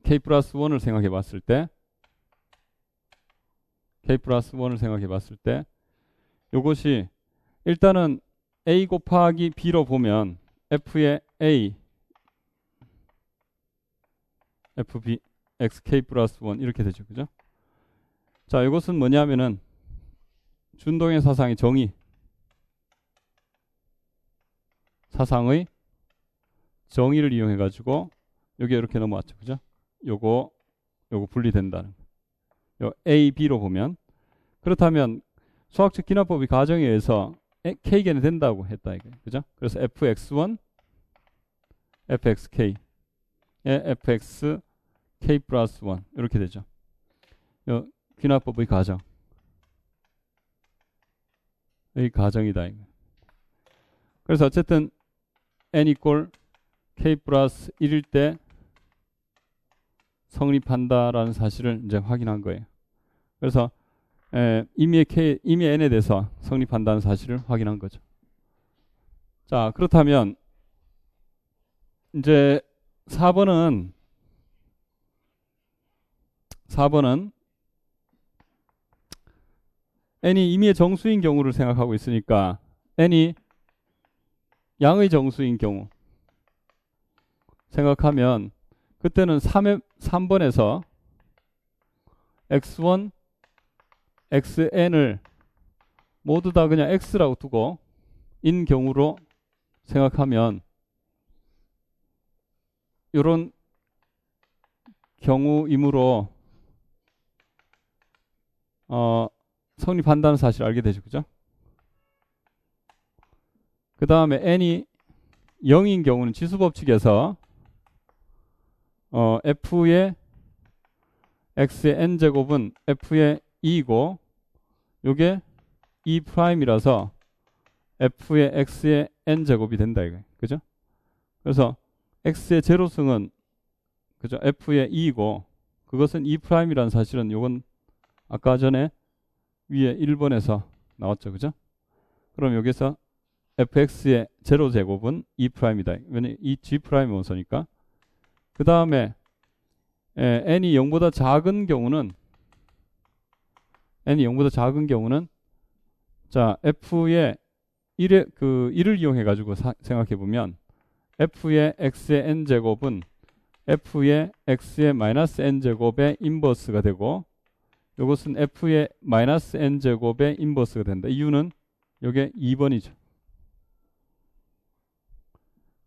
k 플러스 1을 생각해 봤을 때 요것이 일단은 a 곱하기 b로 보면 f의 a fb xk 플러스 1 이렇게 되죠. 그죠? 자, 이것은 뭐냐면은 준동의 사상의 정의를 이용해 가지고 여기 이렇게 넘어왔죠. 그죠? 요거 분리된다는 요 A, B로 보면 그렇다면 수학적 기납법의 가정에 의해서 K개는 된다고 했다 이거예요. 그죠? 그래서 fx1 fxk의 fx k 플러스 1 이렇게 되죠. 요 기납법의 가정이다. 그래서 어쨌든 n equal k 플러스 1일 때 성립한다라는 사실을 이제 확인한 거예요. 그래서 임의의 n에 대해서 성립한다는 사실을 확인한 거죠. 자, 그렇다면 이제 4번은 n이 임의의 정수인 경우를 생각하고 있으니까 n이 양의 정수인 경우 생각하면 그때는 3번에서 x1, xn을 모두 다 그냥 x라고 두고 인 경우로 생각하면 이런 경우이므로 성립한다는 사실을 알게 되죠. 그죠? 그 다음에 n이 0인 경우는 지수법칙에서 f의 x의 n제곱은 f의 2이고 요게 2'이라서 f의 x의 n제곱이 된다 이거예요. 그죠? 그래서 x의 제로승은 그죠? f의 2이고 그것은 E'이라는 사실은 요건 아까 전에 위에 1번에서 나왔죠. 그죠? 그럼 여기서 fx의 제로제곱은 E'이다. 왜냐면 이 G' 원소니까. 그 다음에 n이 0보다 작은 경우는 자 f의 1을 이용해 가지고 생각해 보면 f의 x의 n제곱은 f의 x의 마이너스 n제곱의 인버스가 되고 이것은 f의 마이너스 n제곱의 인버스가 된다. 이유는 이게 2번이죠.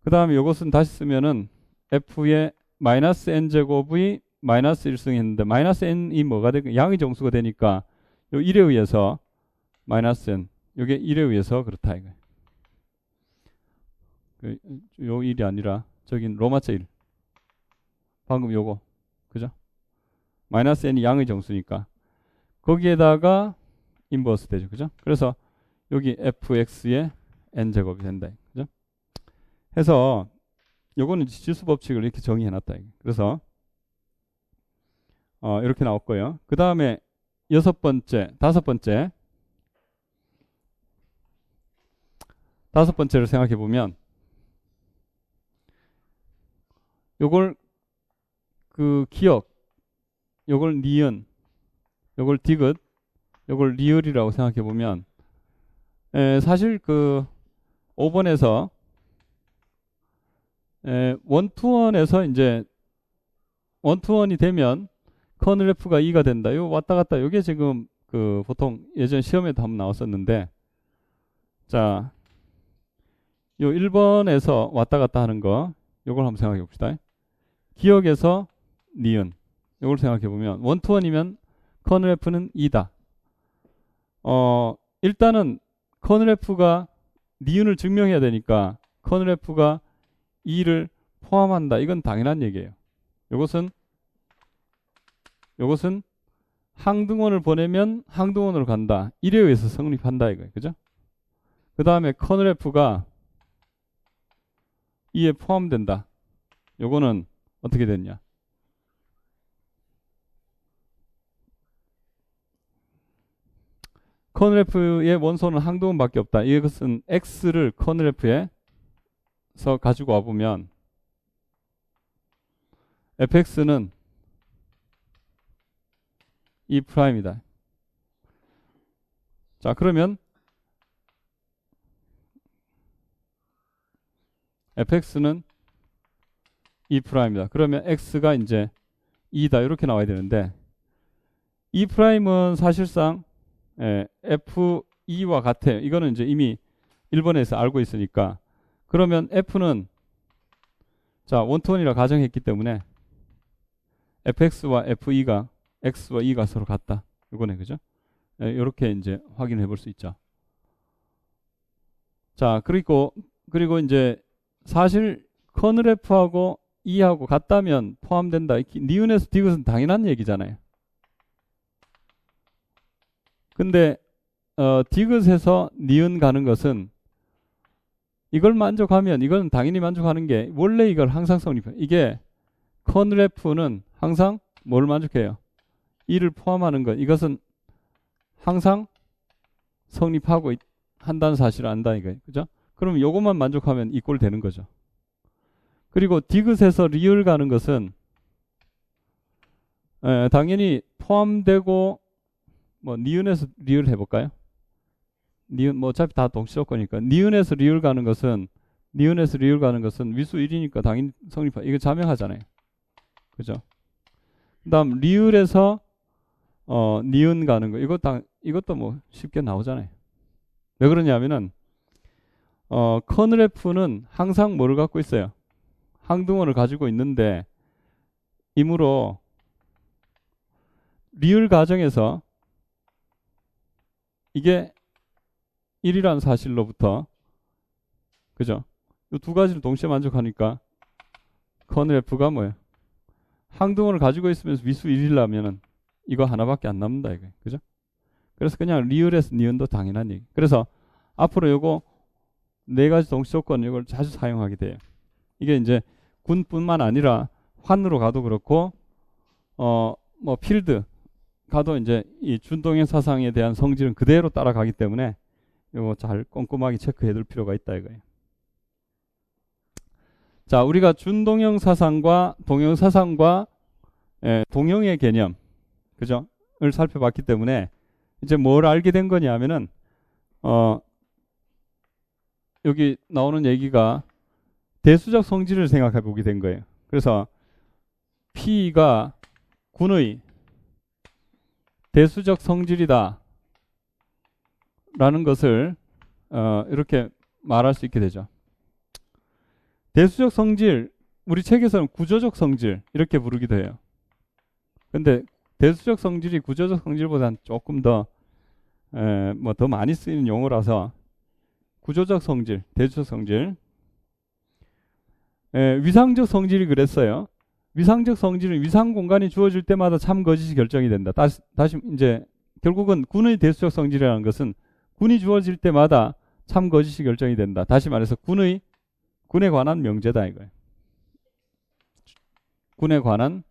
그 다음에 이것은 다시 쓰면은 f의 마이너스 n제곱의 마이너스 1승이 했는데 마이너스 n이 뭐가 되고 양의 정수가 되니까 요 1에 의해서 마이너스 n 요게 1에 의해서 그렇다 이거예요. 요 1이 아니라 저긴 로마자 1 방금 요거 그죠? 마이너스 n이 양의 정수니까 거기에다가 인버스 되죠. 그죠? 그래서 여기 fx의 n제곱이 된다. 그죠? 해서 요거는 지수 법칙을 이렇게 정의해 놨다. 그래서 이렇게 나올 거예요. 그 다음에 다섯 번째를 생각해 보면 요걸 요걸 니은, 요걸 디귿, 요걸 리을이라고 생각해 보면 사실 5번에서 원투원에서 이제 원투원이 되면 커널 F가 2가 된다. 요 왔다 갔다 요게 지금 보통 예전 시험에도 한번 나왔었는데 자, 요 1번에서 왔다 갔다 하는 거 요걸 한번 생각해 봅시다. 기억에서 니은 요걸 생각해 보면 원투원이면 커널 F는 2다. 일단은 커널 F가 니은을 증명해야 되니까 커널 F가 2를 포함한다. 이건 당연한 얘기예요. 요것은 항등원을 보내면 항등원으로 간다. 1에 의해서 성립한다 이거예요. 그죠? 그 다음에 커널 F가 2에 포함된다. 요거는 어떻게 됐냐? 커널 F의 원소는 항등원밖에 없다. 이것은 X를 커널 F에서 가지고 와보면 fx는 E'이다. 자, 그러면 fx는 E'이다. 그러면 x가 이제 2다. 이렇게 나와야 되는데 E'은 사실상 F2와 같아요. 이거는 이제 이미 1번에서 알고 있으니까 그러면 F는 자 원투원이라 가정했기 때문에 fx와 f2가 x와 2가 서로 같다. 이거네. 그죠? 이렇게 이제 확인해 볼 수 있죠. 자, 그리고 이제 사실 커널 F하고 2하고 같다면 포함된다. 니은에서 디귿은 당연한 얘기잖아요. 근데 디귿에서 니은 가는 것은 이걸 만족하면 이건 당연히 만족하는 게 원래 이걸 항상 성립해요. 이게 커널 F는 항상 뭘 만족해요? 2를 포함하는 것. 이것은 항상 성립하고 한다는 사실을 안다 이거예요. 그죠? 그럼 요것만 만족하면 이꼴 되는 거죠. 그리고 디귿에서 리을 가는 것은 당연히 포함되고 뭐 니은에서 리을 해볼까요? 니은 뭐 어차피 다 동시조건이니까 니은에서 리을 가는 것은 위수 1이니까 당연히 성립하. 이거 자명하잖아요. 그죠? 그다음 리을에서 니은 가는 거 이것도 뭐 쉽게 나오잖아요. 왜 그러냐면은 커널 F는 항상 뭐를 갖고 있어요? 항등원을 가지고 있는데 이므로 리을 가정에서 이게 1이라는 사실로부터 그죠? 이 두 가지를 동시에 만족하니까 커널 F가 뭐예요? 항등원을 가지고 있으면서 위수 1이라면은 이거 하나밖에 안 남는다 이거예요. 그죠? 그래서 그냥 리을에서 니은도 당연한 얘기. 그래서 앞으로 요거 네 가지 동시 조건 이걸 자주 사용하게 돼요. 이게 이제 군뿐만 아니라 환으로 가도 그렇고 뭐 필드 가도 이제 이 준동형 사상에 대한 성질은 그대로 따라가기 때문에 이거 잘 꼼꼼하게 체크해 둘 필요가 있다 이거예요. 자, 우리가 준동형 사상과 동형 사상과 동형의 개념, 그죠? 을 살펴봤기 때문에 이제 뭘 알게 된 거냐면은 여기 나오는 얘기가 대수적 성질을 생각해 보게 된 거예요. 그래서 P가 군의 대수적 성질이다 라는 것을 이렇게 말할 수 있게 되죠. 대수적 성질, 우리 책에서는 구조적 성질 이렇게 부르기도 해요. 근데 대수적 성질이 구조적 성질보다는 조금 더 더 많이 쓰이는 용어라서 구조적 성질, 대수적 성질. 위상적 성질이 그랬어요. 위상적 성질은 위상 공간이 주어질 때마다 참 거짓이 결정이 된다. 다시 이제 결국은 군의 대수적 성질이라는 것은 군이 주어질 때마다 참 거짓이 결정이 된다. 다시 말해서 군에 관한 명제다 이거예요. 군에 관한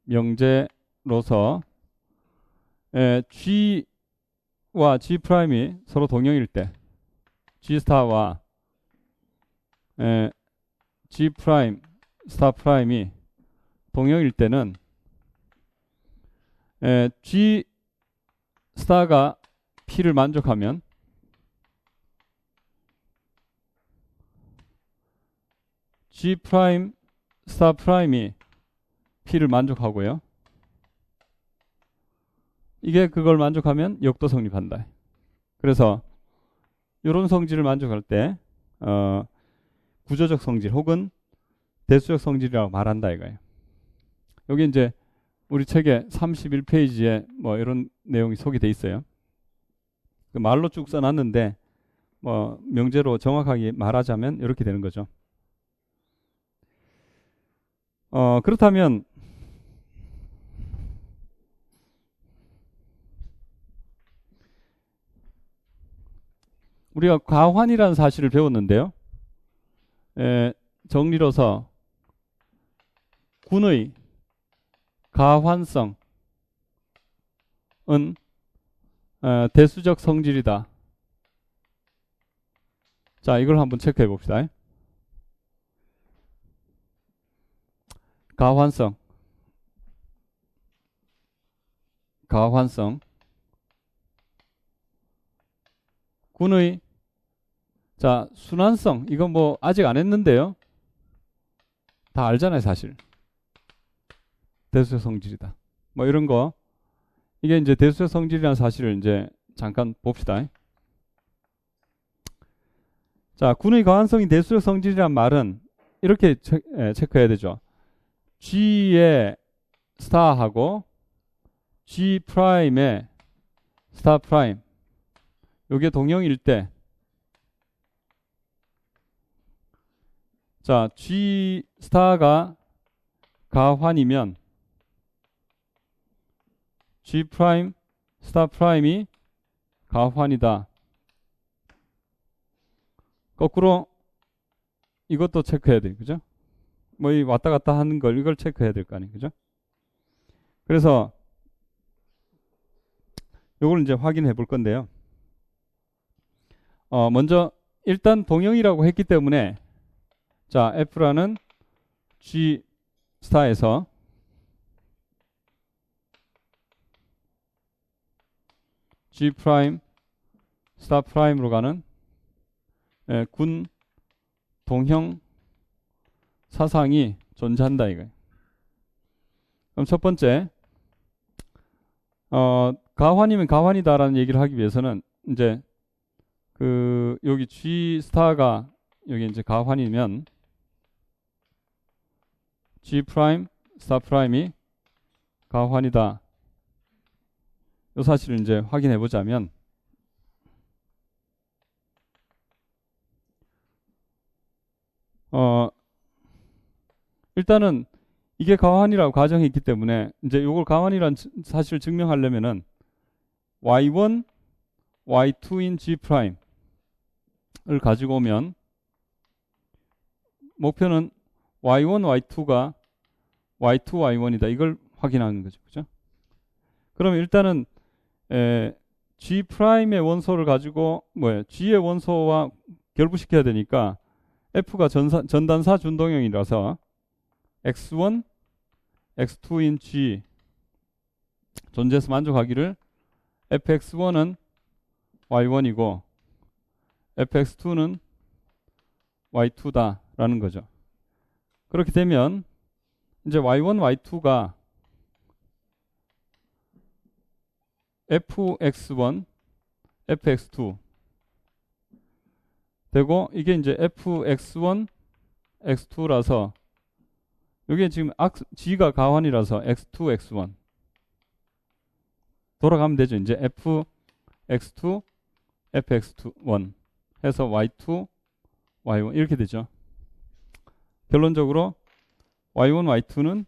명제로서 G와 G'이 서로 동형일 때 G 스타와 G 프라임 스타 프라임이 동형일 때는 G 스타가 P를 만족하면 G 프라임 스타 프라임이 P를 만족하고요. 이게 그걸 만족하면 역도 성립한다. 그래서 이런 성질을 만족할 때 구조적 성질 혹은 대수적 성질이라고 말한다 이거예요. 여기 이제 우리 책의 31페이지에 뭐 이런 내용이 소개돼 있어요. 그 말로 쭉 써놨는데 뭐 명제로 정확하게 말하자면 이렇게 되는 거죠. 그렇다면 우리가 가환이라는 사실을 배웠는데요. 정리로서 군의 가환성은 대수적 성질이다. 자, 이걸 한번 체크해 봅시다. 가환성. 군의 자, 순환성. 이건 뭐 아직 안 했는데요. 다 알잖아요, 사실. 대수적 성질이다. 뭐 이런 거. 이게 이제 대수적 성질이라는 사실을 이제 잠깐 봅시다. 자, 군의 가환성이 대수적 성질이란 말은 이렇게 체크해야 되죠. G의 스타하고 G 프라임의 스타 프라임. 요게 동형일 때 자, G 스타가 가환이면 G 프라임 스타 프라임이 가환이다. 거꾸로 이것도 체크해야 돼요. 그죠? 뭐 이 왔다 갔다 하는 걸 이걸 체크해야 될 거 아니에요. 그죠? 그래서 요걸 이제 확인해 볼 건데요. 먼저 일단 동형이라고 했기 때문에 자, F라는 G 스타에서 G 프라임 스타 프라임으로 가는 군 동형 사상이 존재한다 이거예요. 그럼 첫 번째 가환이면 가환이다라는 얘기를 하기 위해서는 이제 그 여기 G 스타가 여기 이제 가환이면 G 프라임 스타 프라임이 가환이다. 이 사실을 이제 확인해 보자면 일단은 이게 가환이라고 가정이 있기 때문에 이제 이걸 가환이라는 사실을 증명하려면은 y1, y2인 G 프라임을 가지고 오면 목표는 y1, y2가 y2, y1이다. 이걸 확인하는 거죠. 그죠? 그러면 일단은 G'의 원소를 가지고 G의 원소와 결부시켜야 되니까 F가 전단사 준동형이라서 X1, X2인 G 존재해서 만족하기를 fx1은 y1이고 fx2는 y2다 라는 거죠. 그렇게 되면 이제 y1, y2가 fx1, fx2 되고 이게 이제 fx1, x2라서 이게 지금 g가 가환이라서 x2, x1 돌아가면 되죠. 이제 fx2, fx1 해서 y2, y1 이렇게 되죠. 결론적으로 y1, y2는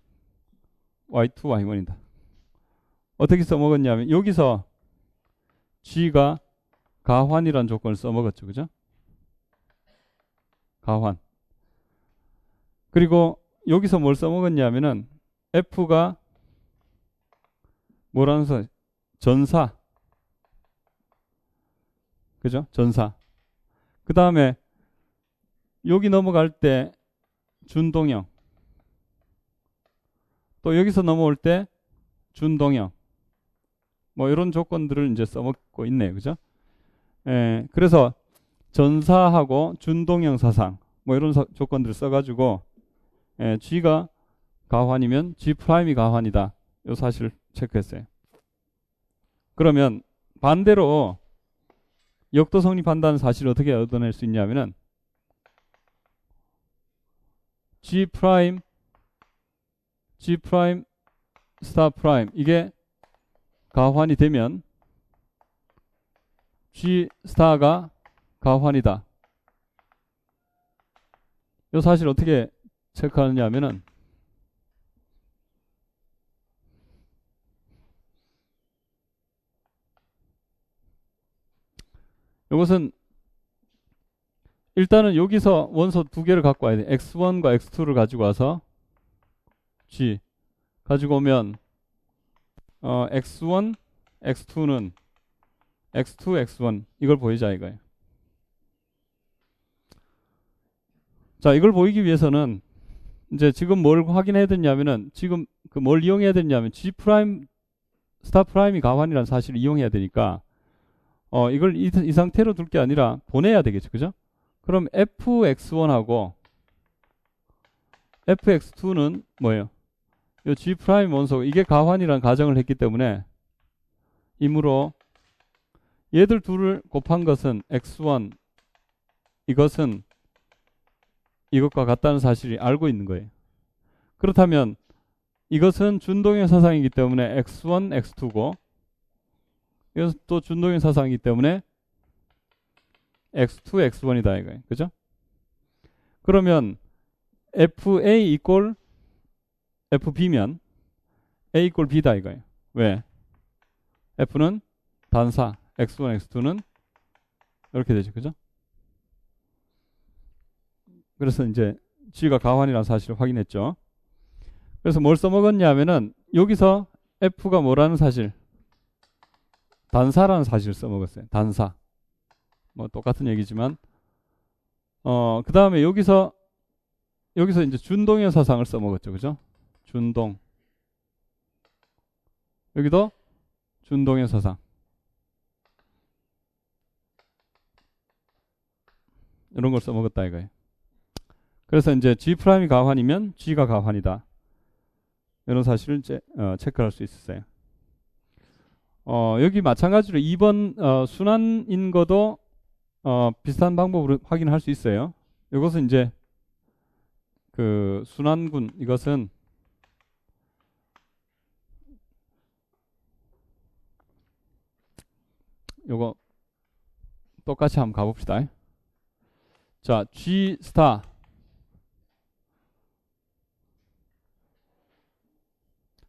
y2, y1이다. 어떻게 써먹었냐면 여기서 g가 가환이라는 조건을 써먹었죠. 그죠? 가환. 그리고 여기서 뭘 써먹었냐면은 f가 뭐라는 소 전사. 그죠? 전사. 그 다음에 여기 넘어갈 때 준동형. 또 여기서 넘어올 때 준동형. 뭐 이런 조건들을 이제 써먹고 있네요. 그죠? 그래서 전사하고 준동형 사상 뭐 이런 조건들을 써가지고 G가 가환이면 G'이 가환이다. 이 사실을 체크했어요. 그러면 반대로 역도 성립한다는 사실을 어떻게 얻어낼 수 있냐면은 G' 스타 프라임 이게 가환이 되면 G 스타가 가환이다. 이 사실 어떻게 체크하느냐 하면은 이것은 일단은 여기서 원소 두 개를 갖고 와야 돼. X1과 X2를 가지고 와서 G 가지고 오면 X1, X2는 X2, X1 이걸 보이자 이거예요. 자, 이걸 보이기 위해서는 이제 지금 뭘 확인해야 되냐면은 지금 그 뭘 이용해야 되냐면 G 프라임 스타 프라임이 가환이라는 사실을 이용해야 되니까 이걸 이 상태로 둘 게 아니라 보내야 되겠죠. 그죠? 그럼 fx1하고 fx2는 뭐예요? 이 G 프라임 원소 이게 가환이라는 가정을 했기 때문에 이므로 얘들 둘을 곱한 것은 x1 이것은 이것과 같다는 사실이 알고 있는 거예요. 그렇다면 이것은 준동형 사상이기 때문에 x1, x2고 이것은 또 준동형 사상이기 때문에 x2, x1이다 이거예요. 그죠? 그러면 fa 이꼴 fb면 a 이꼴 b다 이거예요. 왜? f는 단사, x1, x2는 이렇게 되죠. 그죠? 그래서 이제 G가 가환이라는 사실을 확인했죠. 그래서 뭘 써먹었냐면은 여기서 F가 뭐라는 사실, 단사라는 사실을 써먹었어요. 단사. 뭐 똑같은 얘기지만 그 다음에 여기서 이제 준동형 사상을 써먹었죠. 그죠? 준동. 여기도 준동형 사상. 이런 걸 써먹었다 이거예요. 그래서 이제 G'이 가환이면 G가 가환이다. 이런 사실을 이제 체크할 수 있었어요. 여기 마찬가지로 2번 순환인 것도 비슷한 방법으로 확인할 수 있어요. 이것은 이제 그 순환군 이것은 요거 똑같이 한번 가봅시다. 자, G 스타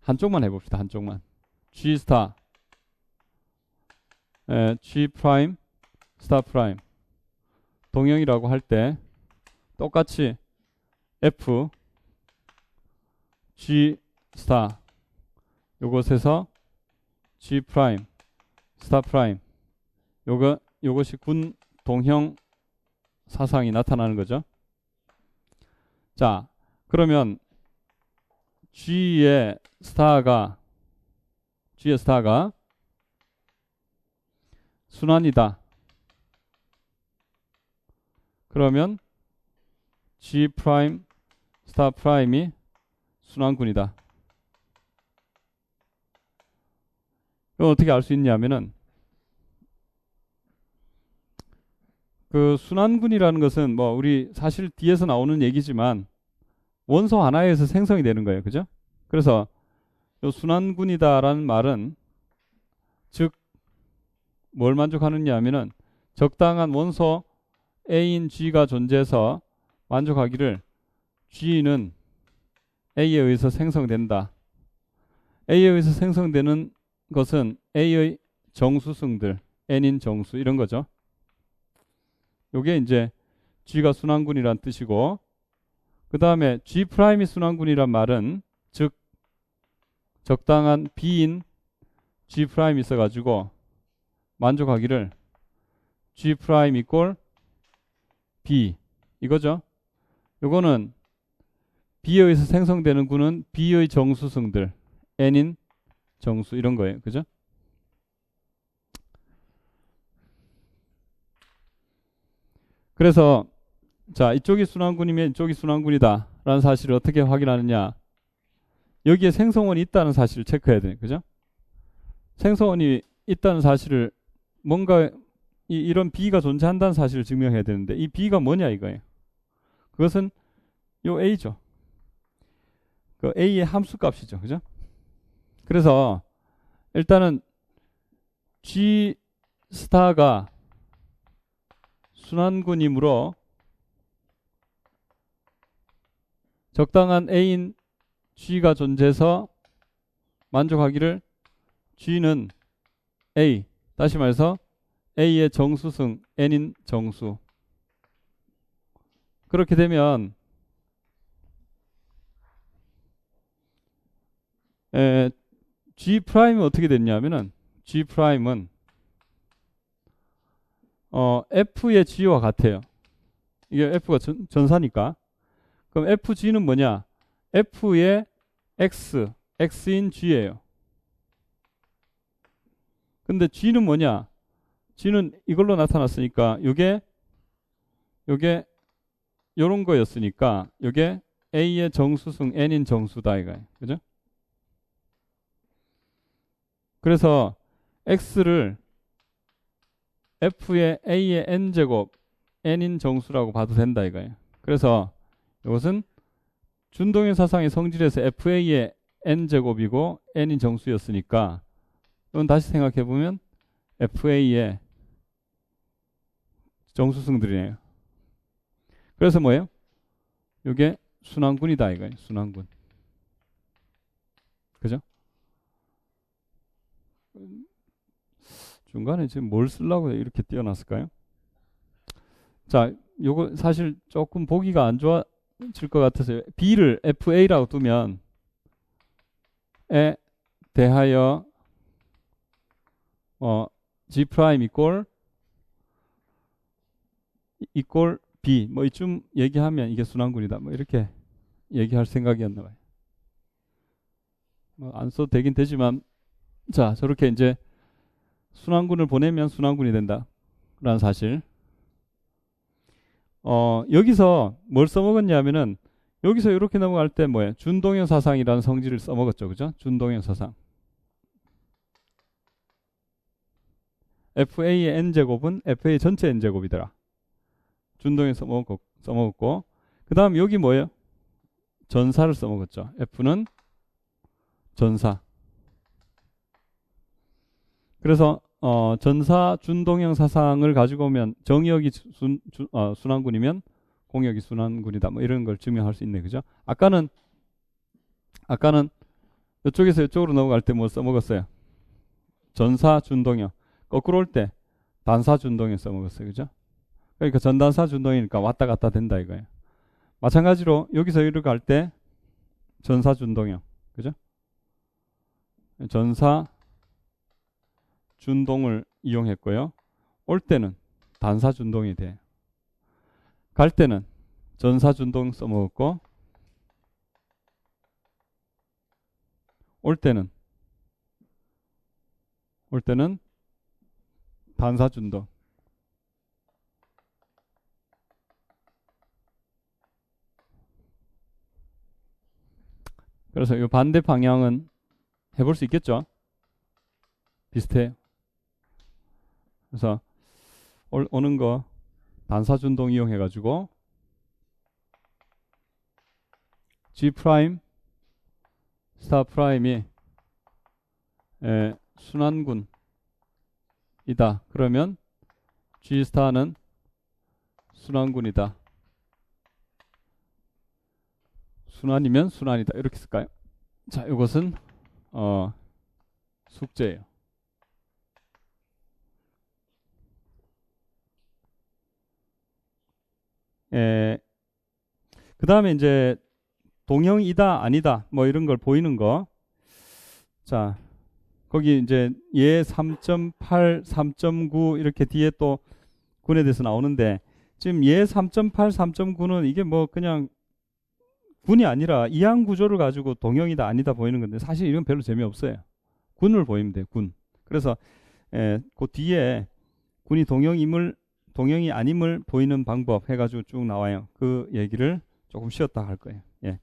한쪽만 해봅시다. 한쪽만. G 스타 G 프라임 스타 프라임 동형이라고 할 때 똑같이 F G 스타 요것에서 G 프라임 스타 프라임 요것이 군 동형 사상이 나타나는 거죠. 자, 그러면 G의 스타가 순환이다. 그러면 G 프라임 스타 프라임이 순환군이다. 이건 어떻게 알 수 있냐면은 그 순환군이라는 것은 뭐 우리 사실 뒤에서 나오는 얘기지만 원소 하나에서 생성이 되는 거예요. 그죠? 그래서 요 순환군이다라는 말은 즉 뭘 만족하느냐 하면은 적당한 원소 A인 G가 존재해서 만족하기를 G는 A에 의해서 생성된다. A에 의해서 생성되는 것은 A의 정수승들, N인 정수 이런 거죠. 요게 이제 G가 순환군이란 뜻이고 그 다음에 G 프라임이 순환군이란 말은 즉 적당한 B인 G 프라임이 있어가지고 만족하기를 G 프라임 이꼴 B 이거죠. 요거는 B에 의해서 생성되는 군은 B의 정수승들 N인 정수 이런 거예요. 그죠? 그래서 자, 이쪽이 순환군이면 이쪽이 순환군이다 라는 사실을 어떻게 확인하느냐. 여기에 생성원이 있다는 사실을 체크해야 돼요. 그죠? 생성원이 있다는 사실을 뭔가 이런 B가 존재한다는 사실을 증명해야 되는데 이 B가 뭐냐 이거예요. 그것은 요 A죠. 그 A의 함수값이죠. 그죠? 그래서 일단은 G 스타가 순환군이므로 적당한 A인 G가 존재해서 만족하기를 G는 A 다시 말해서 A의 정수승 N인 정수 그렇게 되면 G 프라임은 어떻게 됐냐면은 G 프라임은 F의 G와 같아요. 이게 F가 전사니까. 그럼 FG는 뭐냐? F의 X인 G예요. 근데 G는 뭐냐? G는 이걸로 나타났으니까 요게 요런 거였으니까 요게 A의 정수승 N인 정수다 이거예요. 그죠? 그래서 X를 F의 A의 N제곱 N인 정수라고 봐도 된다 이거예요. 그래서 이것은 준동형 사상의 성질에서 FA의 N제곱이고 N인 정수였으니까 이건 다시 생각해보면 FA의 정수승들이네요. 그래서 뭐예요? 이게 순환군이다 이거예요. 순환군. 그죠? 중간에 지금 뭘 쓰려고 이렇게 띄워놨을까요? 자, 요거 사실 조금 보기가 안 좋아질 것 같아서 B를 FA라고 두면 에 대하여 G 프라임 이꼴 B 뭐 이쯤 얘기하면 이게 순환군이다 뭐 이렇게 얘기할 생각이었나 봐요. 뭐 안 써도 되긴 되지만 자 저렇게 이제 순환군을 보내면 순환군이 된다 라는 사실. 여기서 뭘 써먹었냐면은 여기서 이렇게 넘어갈 때 뭐예요? 준동형 사상이라는 성질을 써먹었죠. 그죠? 준동형 사상. FA의 N제곱은 FA 전체 N제곱이더라. 준동형 써먹었고 그 다음 여기 뭐예요? 전사를 써먹었죠. F는 전사. 그래서 전사 준동형 사상을 가지고 오면 정역이 순환군이면 공역이 순환군이다. 뭐 이런 걸 증명할 수 있네. 그죠? 아까는 이쪽에서 이쪽으로 넘어갈 때 뭐 써먹었어요? 전사 준동형. 거꾸로 올 때 단사 준동형 써먹었어요. 그죠? 그러니까 전단사 준동이니까 왔다 갔다 된다 이거예요. 마찬가지로 여기서 이렇게 갈 때 전사준동형. 그죠? 전사 준동을 이용했고요. 올 때는 단사 준동이 돼. 갈 때는 전사 준동 써먹었고, 올 때는 단사 준동. 그래서 이 반대 방향은 해볼 수 있겠죠? 비슷해요. 그래서 오는 거 단사 준동 이용해 가지고 G 프라임 스타 프라임이 순환군이다. 그러면 G 스타는 순환군이다. 순환이면 순환이다. 이렇게 쓸까요? 자, 이것은 숙제예요. 그 다음에 이제 동형이다 아니다 뭐 이런 걸 보이는 거. 자, 거기 이제 예 3.8, 3.9 이렇게 뒤에 또 군에 대해서 나오는데, 지금 예 3.8, 3.9는 이게 뭐 그냥 군이 아니라 이항 구조를 가지고 동형이다 아니다 보이는 건데, 사실 이건 별로 재미없어요. 군을 보이면 돼요. 군. 그래서 그 뒤에 군이 동형이 아님을 보이는 방법 해가지고 쭉 나와요. 그 얘기를 조금 쉬었다 할 거예요. 예.